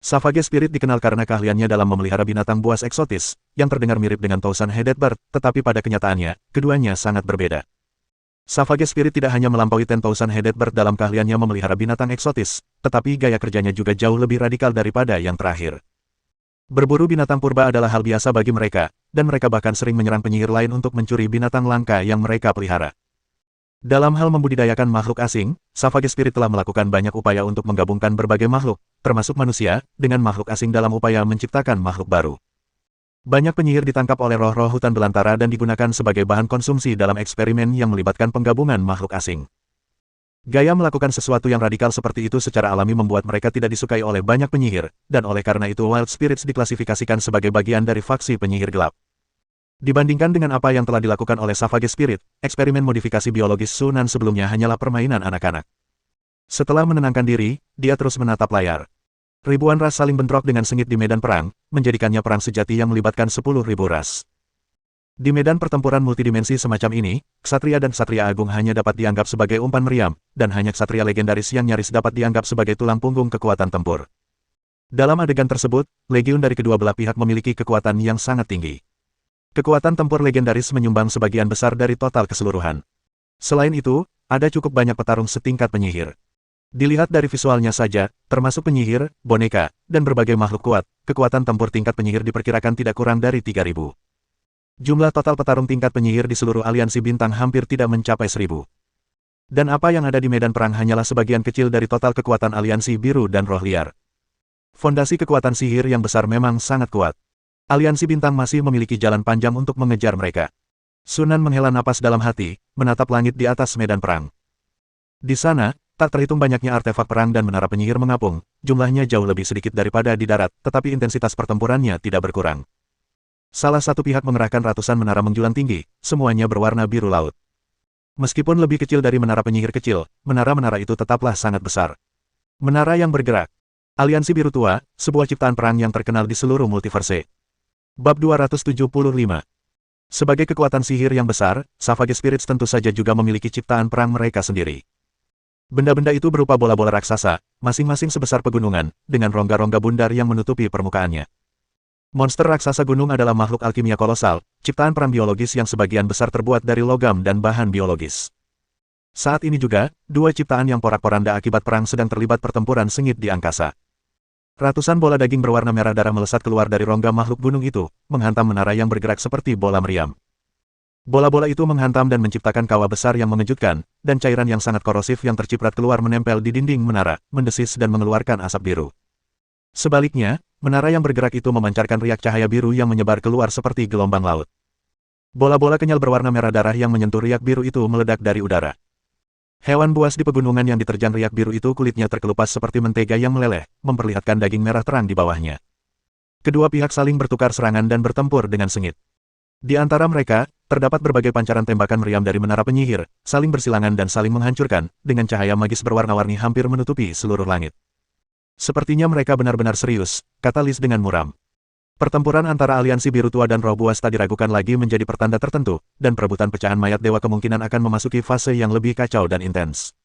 Savage Spirit dikenal karena keahliannya dalam memelihara binatang buas eksotis, yang terdengar mirip dengan Thousand Headed Bird, tetapi pada kenyataannya, keduanya sangat berbeda. Savage Spirit tidak hanya melampaui 10,000 Headed Bird dalam keahliannya memelihara binatang eksotis, tetapi gaya kerjanya juga jauh lebih radikal daripada yang terakhir. Berburu binatang purba adalah hal biasa bagi mereka, dan mereka bahkan sering menyerang penyihir lain untuk mencuri binatang langka yang mereka pelihara. Dalam hal membudidayakan makhluk asing, Savage Spirit telah melakukan banyak upaya untuk menggabungkan berbagai makhluk, termasuk manusia, dengan makhluk asing dalam upaya menciptakan makhluk baru. Banyak penyihir ditangkap oleh roh-roh hutan belantara dan digunakan sebagai bahan konsumsi dalam eksperimen yang melibatkan penggabungan makhluk asing. Gaya melakukan sesuatu yang radikal seperti itu secara alami membuat mereka tidak disukai oleh banyak penyihir, dan oleh karena itu Wild Spirits diklasifikasikan sebagai bagian dari faksi penyihir gelap. Dibandingkan dengan apa yang telah dilakukan oleh Savage Spirit, eksperimen modifikasi biologis Sunan sebelumnya hanyalah permainan anak-anak. Setelah menenangkan diri, dia terus menatap layar. Ribuan ras saling bentrok dengan sengit di medan perang, menjadikannya perang sejati yang melibatkan 10.000 ras. Di medan pertempuran multidimensi semacam ini, ksatria dan ksatria agung hanya dapat dianggap sebagai umpan meriam, dan hanya ksatria legendaris yang nyaris dapat dianggap sebagai tulang punggung kekuatan tempur. Dalam adegan tersebut, legiun dari kedua belah pihak memiliki kekuatan yang sangat tinggi. Kekuatan tempur legendaris menyumbang sebagian besar dari total keseluruhan. Selain itu, ada cukup banyak petarung setingkat penyihir. Dilihat dari visualnya saja, termasuk penyihir, boneka, dan berbagai makhluk kuat, kekuatan tempur tingkat penyihir diperkirakan tidak kurang dari 3.000. Jumlah total petarung tingkat penyihir di seluruh aliansi bintang hampir tidak mencapai 1.000. Dan apa yang ada di medan perang hanyalah sebagian kecil dari total kekuatan aliansi biru dan roh liar. Fondasi kekuatan sihir yang besar memang sangat kuat. Aliansi bintang masih memiliki jalan panjang untuk mengejar mereka. Sunan menghela napas dalam hati, menatap langit di atas medan perang. Di sana, tak terhitung banyaknya artefak perang dan menara penyihir mengapung, jumlahnya jauh lebih sedikit daripada di darat, tetapi intensitas pertempurannya tidak berkurang. Salah satu pihak mengerahkan ratusan menara menjulang tinggi, semuanya berwarna biru laut. Meskipun lebih kecil dari menara penyihir kecil, menara-menara itu tetaplah sangat besar. Menara yang bergerak. Aliansi Biru Tua, sebuah ciptaan perang yang terkenal di seluruh multiverse. Bab 275. Sebagai kekuatan sihir yang besar, Savage Spirits tentu saja juga memiliki ciptaan perang mereka sendiri. Benda-benda itu berupa bola-bola raksasa, masing-masing sebesar pegunungan, dengan rongga-rongga bundar yang menutupi permukaannya. Monster raksasa gunung adalah makhluk alkimia kolosal, ciptaan perang biologis yang sebagian besar terbuat dari logam dan bahan biologis. Saat ini juga, dua ciptaan yang porak-poranda akibat perang sedang terlibat pertempuran sengit di angkasa. Ratusan bola daging berwarna merah darah melesat keluar dari rongga makhluk gunung itu, menghantam menara yang bergerak seperti bola meriam. Bola-bola itu menghantam dan menciptakan kawah besar yang mengejutkan, dan cairan yang sangat korosif yang terciprat keluar menempel di dinding menara, mendesis dan mengeluarkan asap biru. Sebaliknya, menara yang bergerak itu memancarkan riak cahaya biru yang menyebar keluar seperti gelombang laut. Bola-bola kenyal berwarna merah darah yang menyentuh riak biru itu meledak dari udara. Hewan buas di pegunungan yang diterjang riak biru itu kulitnya terkelupas seperti mentega yang meleleh, memperlihatkan daging merah terang di bawahnya. Kedua pihak saling bertukar serangan dan bertempur dengan sengit. Di antara mereka, terdapat berbagai pancaran tembakan meriam dari menara penyihir, saling bersilangan dan saling menghancurkan, dengan cahaya magis berwarna-warni hampir menutupi seluruh langit. Sepertinya mereka benar-benar serius, kata Liz dengan muram. Pertempuran antara aliansi Biru Tua dan Roh Buas tak diragukan lagi menjadi pertanda tertentu, dan perebutan pecahan mayat dewa kemungkinan akan memasuki fase yang lebih kacau dan intens.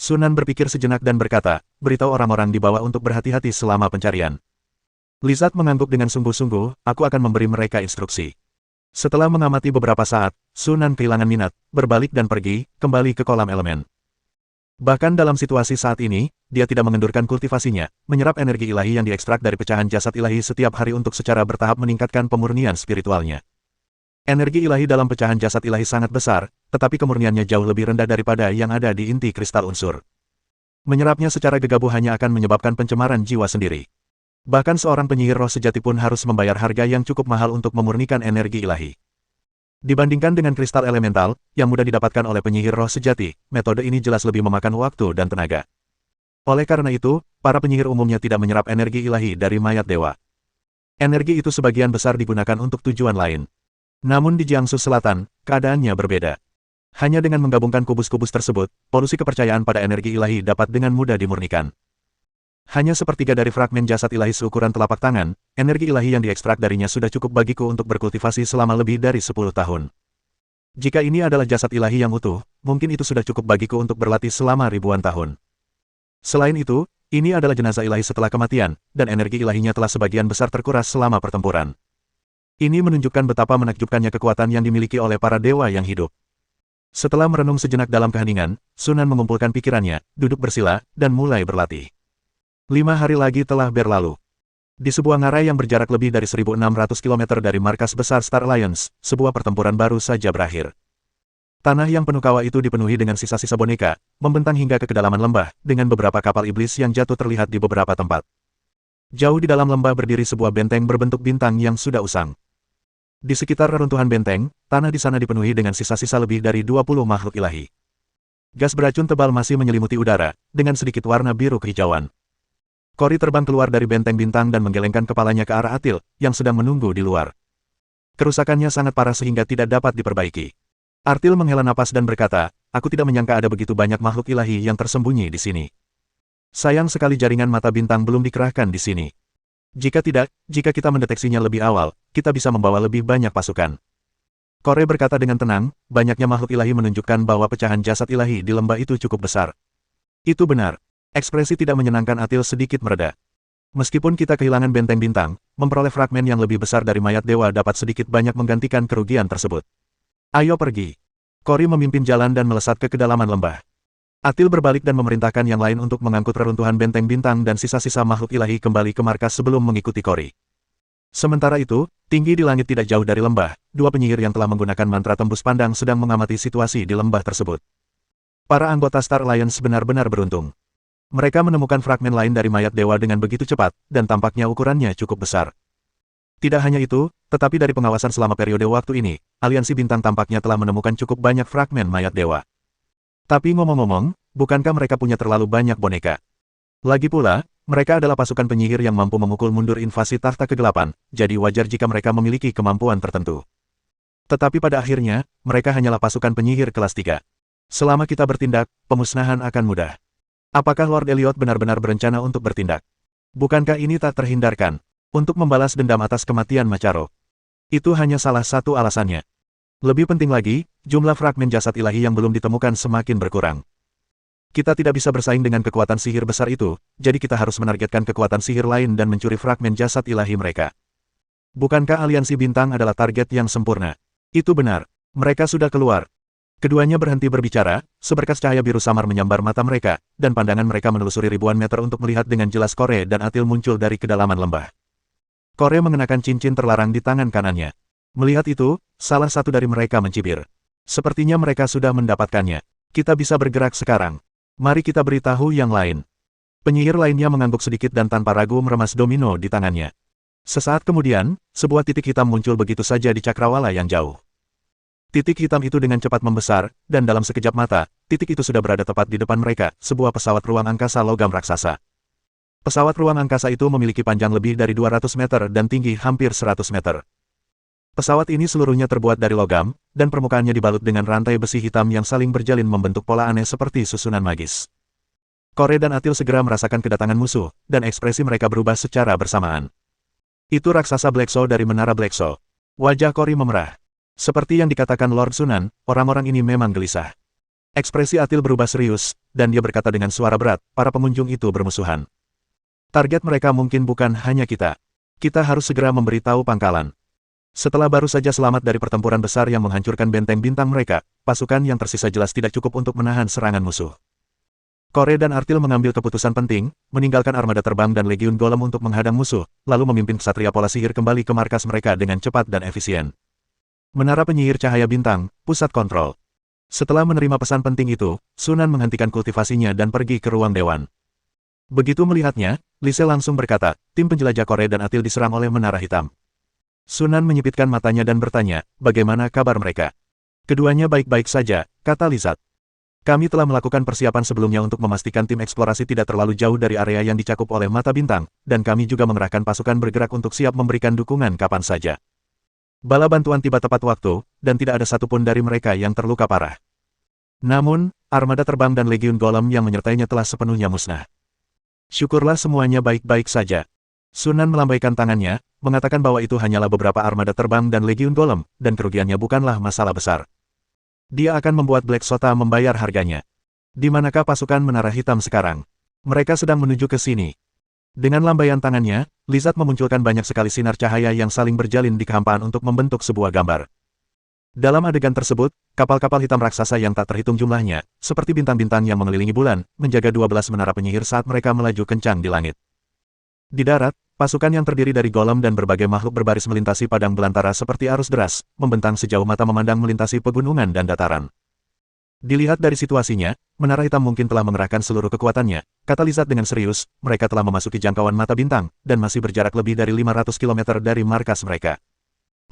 Sunan berpikir sejenak dan berkata, beritahu orang-orang di bawah untuk berhati-hati selama pencarian. Lizard mengangguk dengan sungguh-sungguh, aku akan memberi mereka instruksi. Setelah mengamati beberapa saat, Sunan kehilangan minat, berbalik dan pergi, kembali ke kolam elemen. Bahkan dalam situasi saat ini, dia tidak mengendurkan kultivasinya, menyerap energi ilahi yang diekstrak dari pecahan jasad ilahi setiap hari untuk secara bertahap meningkatkan pemurnian spiritualnya. Energi ilahi dalam pecahan jasad ilahi sangat besar, tetapi kemurniannya jauh lebih rendah daripada yang ada di inti kristal unsur. Menyerapnya secara gegabah hanya akan menyebabkan pencemaran jiwa sendiri. Bahkan seorang penyihir roh sejati pun harus membayar harga yang cukup mahal untuk memurnikan energi ilahi. Dibandingkan dengan kristal elemental, yang mudah didapatkan oleh penyihir roh sejati, metode ini jelas lebih memakan waktu dan tenaga. Oleh karena itu, para penyihir umumnya tidak menyerap energi ilahi dari mayat dewa. Energi itu sebagian besar digunakan untuk tujuan lain. Namun di Jiangsu Selatan, keadaannya berbeda. Hanya dengan menggabungkan kubus-kubus tersebut, polusi kepercayaan pada energi ilahi dapat dengan mudah dimurnikan. Hanya sepertiga dari fragmen jasad ilahi seukuran telapak tangan, energi ilahi yang diekstrak darinya sudah cukup bagiku untuk berkultivasi selama lebih dari 10 tahun. Jika ini adalah jasad ilahi yang utuh, mungkin itu sudah cukup bagiku untuk berlatih selama ribuan tahun. Selain itu, ini adalah jenazah ilahi setelah kematian, dan energi ilahinya telah sebagian besar terkuras selama pertempuran. Ini menunjukkan betapa menakjubkannya kekuatan yang dimiliki oleh para dewa yang hidup. Setelah merenung sejenak dalam keheningan, Sunan mengumpulkan pikirannya, duduk bersila, dan mulai berlatih. 5 hari lagi telah berlalu. Di sebuah ngarai yang berjarak lebih dari 1.600 km dari markas besar Star Alliance, sebuah pertempuran baru saja berakhir. Tanah yang penuh kawah itu dipenuhi dengan sisa-sisa boneka, membentang hingga ke kedalaman lembah, dengan beberapa kapal iblis yang jatuh terlihat di beberapa tempat. Jauh di dalam lembah berdiri sebuah benteng berbentuk bintang yang sudah usang. Di sekitar reruntuhan benteng, tanah di sana dipenuhi dengan sisa-sisa lebih dari 20 makhluk ilahi. Gas beracun tebal masih menyelimuti udara, dengan sedikit warna biru kehijauan. Kori terbang keluar dari benteng bintang dan menggelengkan kepalanya ke arah Atil, yang sedang menunggu di luar. Kerusakannya sangat parah sehingga tidak dapat diperbaiki. Artil menghela napas dan berkata, aku tidak menyangka ada begitu banyak makhluk ilahi yang tersembunyi di sini. Sayang sekali jaringan mata bintang belum dikerahkan di sini. Jika tidak, jika kita mendeteksinya lebih awal, kita bisa membawa lebih banyak pasukan. Kore berkata dengan tenang, banyaknya makhluk ilahi menunjukkan bahwa pecahan jasad ilahi di lembah itu cukup besar. Itu benar. Ekspresi tidak menyenangkan Atil sedikit mereda. Meskipun kita kehilangan benteng bintang, memperoleh fragmen yang lebih besar dari mayat dewa dapat sedikit banyak menggantikan kerugian tersebut. Ayo pergi. Kori memimpin jalan dan melesat ke kedalaman lembah. Atil berbalik dan memerintahkan yang lain untuk mengangkut reruntuhan benteng bintang dan sisa-sisa makhluk ilahi kembali ke markas sebelum mengikuti Kori. Sementara itu, tinggi di langit tidak jauh dari lembah, dua penyihir yang telah menggunakan mantra tembus pandang sedang mengamati situasi di lembah tersebut. Para anggota Star Alliance benar-benar beruntung. Mereka menemukan fragmen lain dari mayat dewa dengan begitu cepat, dan tampaknya ukurannya cukup besar. Tidak hanya itu, tetapi dari pengawasan selama periode waktu ini, Aliansi Bintang tampaknya telah menemukan cukup banyak fragmen mayat dewa. Tapi ngomong-ngomong, bukankah mereka punya terlalu banyak boneka? Lagi pula, mereka adalah pasukan penyihir yang mampu memukul mundur invasi takhta kegelapan, jadi wajar jika mereka memiliki kemampuan tertentu. Tetapi pada akhirnya, mereka hanyalah pasukan penyihir kelas 3. Selama kita bertindak, pemusnahan akan mudah. Apakah Lord Elliot benar-benar berencana untuk bertindak? Bukankah ini tak terhindarkan? Untuk membalas dendam atas kematian Macharo. Itu hanya salah satu alasannya. Lebih penting lagi, jumlah fragmen jasad ilahi yang belum ditemukan semakin berkurang. Kita tidak bisa bersaing dengan kekuatan sihir besar itu, jadi kita harus menargetkan kekuatan sihir lain dan mencuri fragmen jasad ilahi mereka. Bukankah Aliansi Bintang adalah target yang sempurna? Itu benar. Mereka sudah keluar. Keduanya berhenti berbicara, seberkas cahaya biru samar menyambar mata mereka, dan pandangan mereka menelusuri ribuan meter untuk melihat dengan jelas Kore dan Atil muncul dari kedalaman lembah. Kore mengenakan cincin terlarang di tangan kanannya. Melihat itu, salah satu dari mereka mencibir. Sepertinya mereka sudah mendapatkannya. Kita bisa bergerak sekarang. Mari kita beritahu yang lain. Penyihir lainnya mengangguk sedikit dan tanpa ragu meremas domino di tangannya. Sesaat kemudian, sebuah titik hitam muncul begitu saja di cakrawala yang jauh. Titik hitam itu dengan cepat membesar, dan dalam sekejap mata, titik itu sudah berada tepat di depan mereka, sebuah pesawat ruang angkasa logam raksasa. Pesawat ruang angkasa itu memiliki panjang lebih dari 200 meter dan tinggi hampir 100 meter. Pesawat ini seluruhnya terbuat dari logam, dan permukaannya dibalut dengan rantai besi hitam yang saling berjalin membentuk pola aneh seperti susunan magis. Kore dan Atil segera merasakan kedatangan musuh, dan ekspresi mereka berubah secara bersamaan. Itu raksasa Blacksaw dari Menara Blacksaw. Wajah Kori memerah. Seperti yang dikatakan Lord Sunan, orang-orang ini memang gelisah. Ekspresi Atil berubah serius, dan dia berkata dengan suara berat, para pengunjung itu bermusuhan. Target mereka mungkin bukan hanya kita. Kita harus segera memberitahu pangkalan. Setelah baru saja selamat dari pertempuran besar yang menghancurkan benteng bintang mereka, pasukan yang tersisa jelas tidak cukup untuk menahan serangan musuh. Kore dan Artil mengambil keputusan penting, meninggalkan armada terbang dan legiun golem untuk menghadang musuh, lalu memimpin ksatria pola sihir kembali ke markas mereka dengan cepat dan efisien. Menara penyihir cahaya bintang, pusat kontrol. Setelah menerima pesan penting itu, Sunan menghentikan kultivasinya dan pergi ke ruang dewan. Begitu melihatnya, Lise langsung berkata, tim penjelajah Kore dan Atil diserang oleh menara hitam. Sunan menyipitkan matanya dan bertanya, bagaimana kabar mereka? Keduanya baik-baik saja, kata Lizard. Kami telah melakukan persiapan sebelumnya untuk memastikan tim eksplorasi tidak terlalu jauh dari area yang dicakup oleh mata bintang, dan kami juga mengerahkan pasukan bergerak untuk siap memberikan dukungan kapan saja. Bala bantuan tiba tepat waktu, dan tidak ada satupun dari mereka yang terluka parah. Namun, armada terbang dan legiun golem yang menyertainya telah sepenuhnya musnah. Syukurlah semuanya baik-baik saja. Sunan melambaikan tangannya, mengatakan bahwa itu hanyalah beberapa armada terbang dan legiun golem, dan kerugiannya bukanlah masalah besar. Dia akan membuat Black Sota membayar harganya. Di manakah pasukan Menara Hitam sekarang? Mereka sedang menuju ke sini. Dengan lambaian tangannya, Lizard memunculkan banyak sekali sinar cahaya yang saling berjalin di kehampaan untuk membentuk sebuah gambar. Dalam adegan tersebut, kapal-kapal hitam raksasa yang tak terhitung jumlahnya, seperti bintang-bintang yang mengelilingi bulan, menjaga 12 menara penyihir saat mereka melaju kencang di langit. Di darat, pasukan yang terdiri dari golem dan berbagai makhluk berbaris melintasi padang belantara seperti arus deras, membentang sejauh mata memandang melintasi pegunungan dan dataran. Dilihat dari situasinya, Menara Hitam mungkin telah mengerahkan seluruh kekuatannya, kata Lizard dengan serius, mereka telah memasuki jangkauan mata bintang, dan masih berjarak lebih dari 500 km dari markas mereka.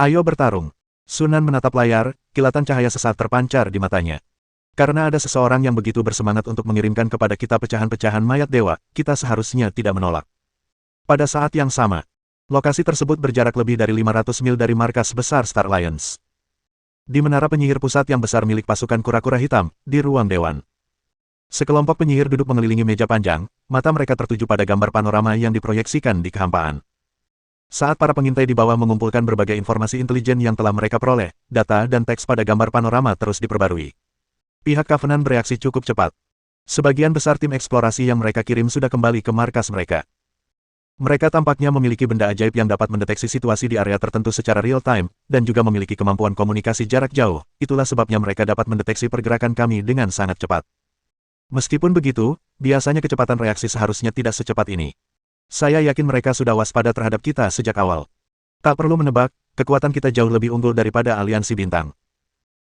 Ayo bertarung. Sunan menatap layar, kilatan cahaya sesat terpancar di matanya. Karena ada seseorang yang begitu bersemangat untuk mengirimkan kepada kita pecahan-pecahan mayat dewa, kita seharusnya tidak menolak. Pada saat yang sama, Lokasi tersebut berjarak lebih dari 500 mil dari markas besar Star Alliance. Di menara penyihir pusat yang besar milik pasukan kura-kura hitam, di ruang dewan. Sekelompok penyihir duduk mengelilingi meja panjang, mata mereka tertuju pada gambar panorama yang diproyeksikan di kehampaan. Saat para pengintai di bawah mengumpulkan berbagai informasi intelijen yang telah mereka peroleh, data dan teks pada gambar panorama terus diperbarui. Pihak Covenant bereaksi cukup cepat. Sebagian besar tim eksplorasi yang mereka kirim sudah kembali ke markas mereka. Mereka tampaknya memiliki benda ajaib yang dapat mendeteksi situasi di area tertentu secara real-time, dan juga memiliki kemampuan komunikasi jarak jauh, itulah sebabnya mereka dapat mendeteksi pergerakan kami dengan sangat cepat. Meskipun begitu, biasanya kecepatan reaksi seharusnya tidak secepat ini. Saya yakin mereka sudah waspada terhadap kita sejak awal. Tak perlu menebak, kekuatan kita jauh lebih unggul daripada Aliansi Bintang.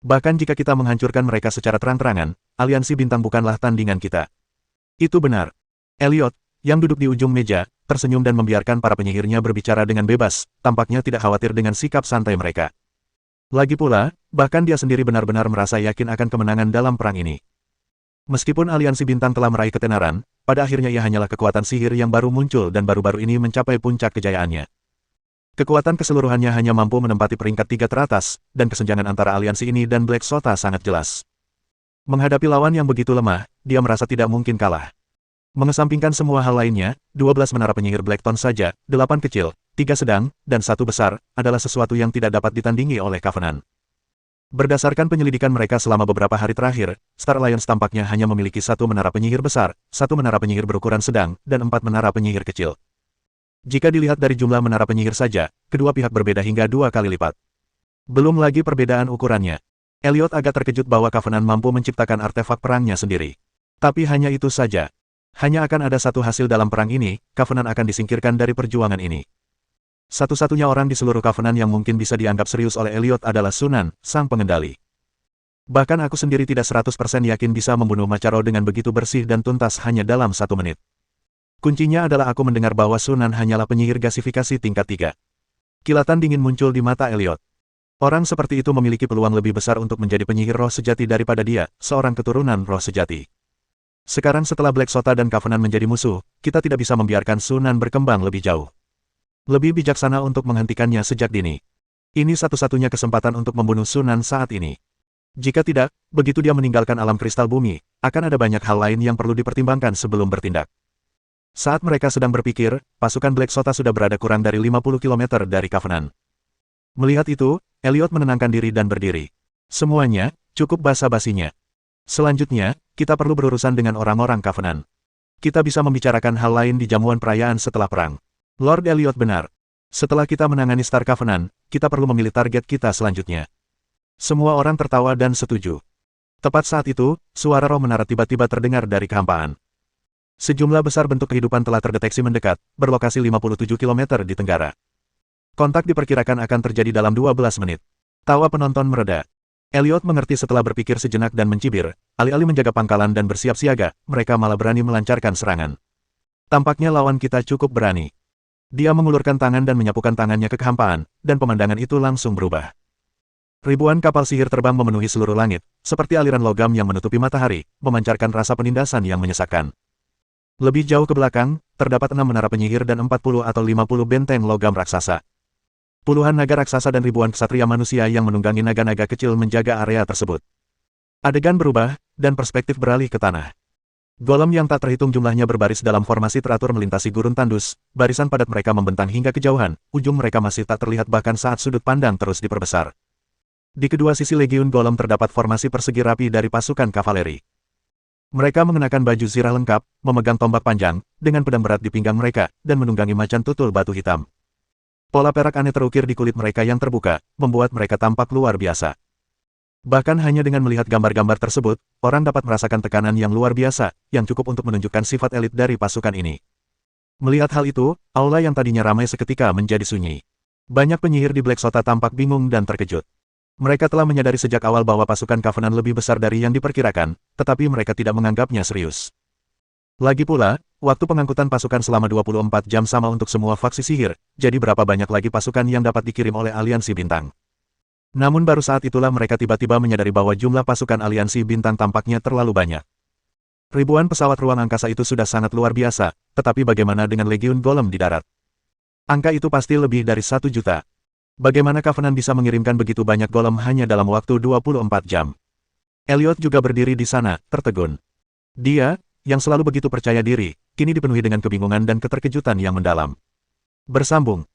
Bahkan jika kita menghancurkan mereka secara terang-terangan, Aliansi Bintang bukanlah tandingan kita. Itu benar. Elliot, yang duduk di ujung meja, tersenyum dan membiarkan para penyihirnya berbicara dengan bebas, tampaknya tidak khawatir dengan sikap santai mereka. Lagi pula, bahkan dia sendiri benar-benar merasa yakin akan kemenangan dalam perang ini. Meskipun Aliansi Bintang telah meraih ketenaran, pada akhirnya ia hanyalah kekuatan sihir yang baru muncul dan baru-baru ini mencapai puncak kejayaannya. Kekuatan keseluruhannya hanya mampu menempati peringkat 3 teratas, dan kesenjangan antara aliansi ini dan Black Sota sangat jelas. Menghadapi lawan yang begitu lemah, dia merasa tidak mungkin kalah. Mengesampingkan semua hal lainnya, 12 menara penyihir Blackton saja, 8 kecil, 3 sedang, dan 1 besar, adalah sesuatu yang tidak dapat ditandingi oleh Covenant. Berdasarkan penyelidikan mereka selama beberapa hari terakhir, Star Alliance tampaknya hanya memiliki 1 menara penyihir besar, 1 menara penyihir berukuran sedang, dan 4 menara penyihir kecil. Jika dilihat dari jumlah menara penyihir saja, kedua pihak berbeda hingga 2 kali lipat. Belum lagi perbedaan ukurannya. Elliot agak terkejut bahwa Covenant mampu menciptakan artefak perangnya sendiri. Tapi hanya itu saja. Hanya akan ada satu hasil dalam perang ini, Covenant akan disingkirkan dari perjuangan ini. Satu-satunya orang di seluruh Covenant yang mungkin bisa dianggap serius oleh Elliot adalah Sunan, sang pengendali. Bahkan aku sendiri tidak 100% yakin bisa membunuh Macaro dengan begitu bersih dan tuntas hanya dalam 1 menit. Kuncinya adalah aku mendengar bahwa Sunan hanyalah penyihir gasifikasi tingkat 3. Kilatan dingin muncul di mata Elliot. Orang seperti itu memiliki peluang lebih besar untuk menjadi penyihir roh sejati daripada dia, seorang keturunan roh sejati. Sekarang setelah Black Sota dan Covenant menjadi musuh, kita tidak bisa membiarkan Sunan berkembang lebih jauh. Lebih bijaksana untuk menghentikannya sejak dini. Ini satu-satunya kesempatan untuk membunuh Sunan saat ini. Jika tidak, begitu dia meninggalkan alam kristal bumi, akan ada banyak hal lain yang perlu dipertimbangkan sebelum bertindak. Saat mereka sedang berpikir, pasukan Black Sota sudah berada kurang dari 50 km dari Covenant. Melihat itu, Elliot menenangkan diri dan berdiri. Semuanya, cukup basa-basinya. Selanjutnya, kita perlu berurusan dengan orang-orang Covenant. Kita bisa membicarakan hal lain di jamuan perayaan setelah perang. Lord Elliot benar. Setelah kita menangani Star Covenant, kita perlu memilih target kita selanjutnya. Semua orang tertawa dan setuju. Tepat saat itu, suara roh menara tiba-tiba terdengar dari kehampaan. Sejumlah besar bentuk kehidupan telah terdeteksi mendekat, berlokasi 57 km di tenggara. Kontak diperkirakan akan terjadi dalam 12 menit. Tawa penonton mereda. Elliot mengerti setelah berpikir sejenak dan mencibir, alih-alih menjaga pangkalan dan bersiap siaga, mereka malah berani melancarkan serangan. Tampaknya lawan kita cukup berani. Dia mengulurkan tangan dan menyapukan tangannya ke kehampaan, dan pemandangan itu langsung berubah. Ribuan kapal sihir terbang memenuhi seluruh langit, seperti aliran logam yang menutupi matahari, memancarkan rasa penindasan yang menyesakkan. Lebih jauh ke belakang, terdapat 6 menara penyihir dan 40 atau 50 benteng logam raksasa. Puluhan naga raksasa dan ribuan ksatria manusia yang menunggangi naga-naga kecil menjaga area tersebut. Adegan berubah, dan perspektif beralih ke tanah. Golem yang tak terhitung jumlahnya berbaris dalam formasi teratur melintasi gurun tandus, barisan padat mereka membentang hingga kejauhan, ujung mereka masih tak terlihat bahkan saat sudut pandang terus diperbesar. Di kedua sisi legiun golem terdapat formasi persegi rapi dari pasukan kavaleri. Mereka mengenakan baju zirah lengkap, memegang tombak panjang, dengan pedang berat di pinggang mereka, dan menunggangi macan tutul batu hitam. Pola perak aneh terukir di kulit mereka yang terbuka, membuat mereka tampak luar biasa. Bahkan hanya dengan melihat gambar-gambar tersebut, orang dapat merasakan tekanan yang luar biasa, yang cukup untuk menunjukkan sifat elit dari pasukan ini. Melihat hal itu, aula yang tadinya ramai seketika menjadi sunyi. Banyak penyihir di Black Sota tampak bingung dan terkejut. Mereka telah menyadari sejak awal bahwa pasukan Covenant lebih besar dari yang diperkirakan, tetapi mereka tidak menganggapnya serius. Lagi pula, waktu pengangkutan pasukan selama 24 jam sama untuk semua faksi sihir, jadi berapa banyak lagi pasukan yang dapat dikirim oleh Aliansi Bintang. Namun baru saat itulah mereka tiba-tiba menyadari bahwa jumlah pasukan Aliansi Bintang tampaknya terlalu banyak. Ribuan pesawat ruang angkasa itu sudah sangat luar biasa, tetapi bagaimana dengan Legiun Golem di darat? Angka itu pasti lebih dari 1 juta. Bagaimana Covenant bisa mengirimkan begitu banyak golem hanya dalam waktu 24 jam? Elliot juga berdiri di sana, tertegun. Dia, yang selalu begitu percaya diri, kini dipenuhi dengan kebingungan dan keterkejutan yang mendalam. Bersambung,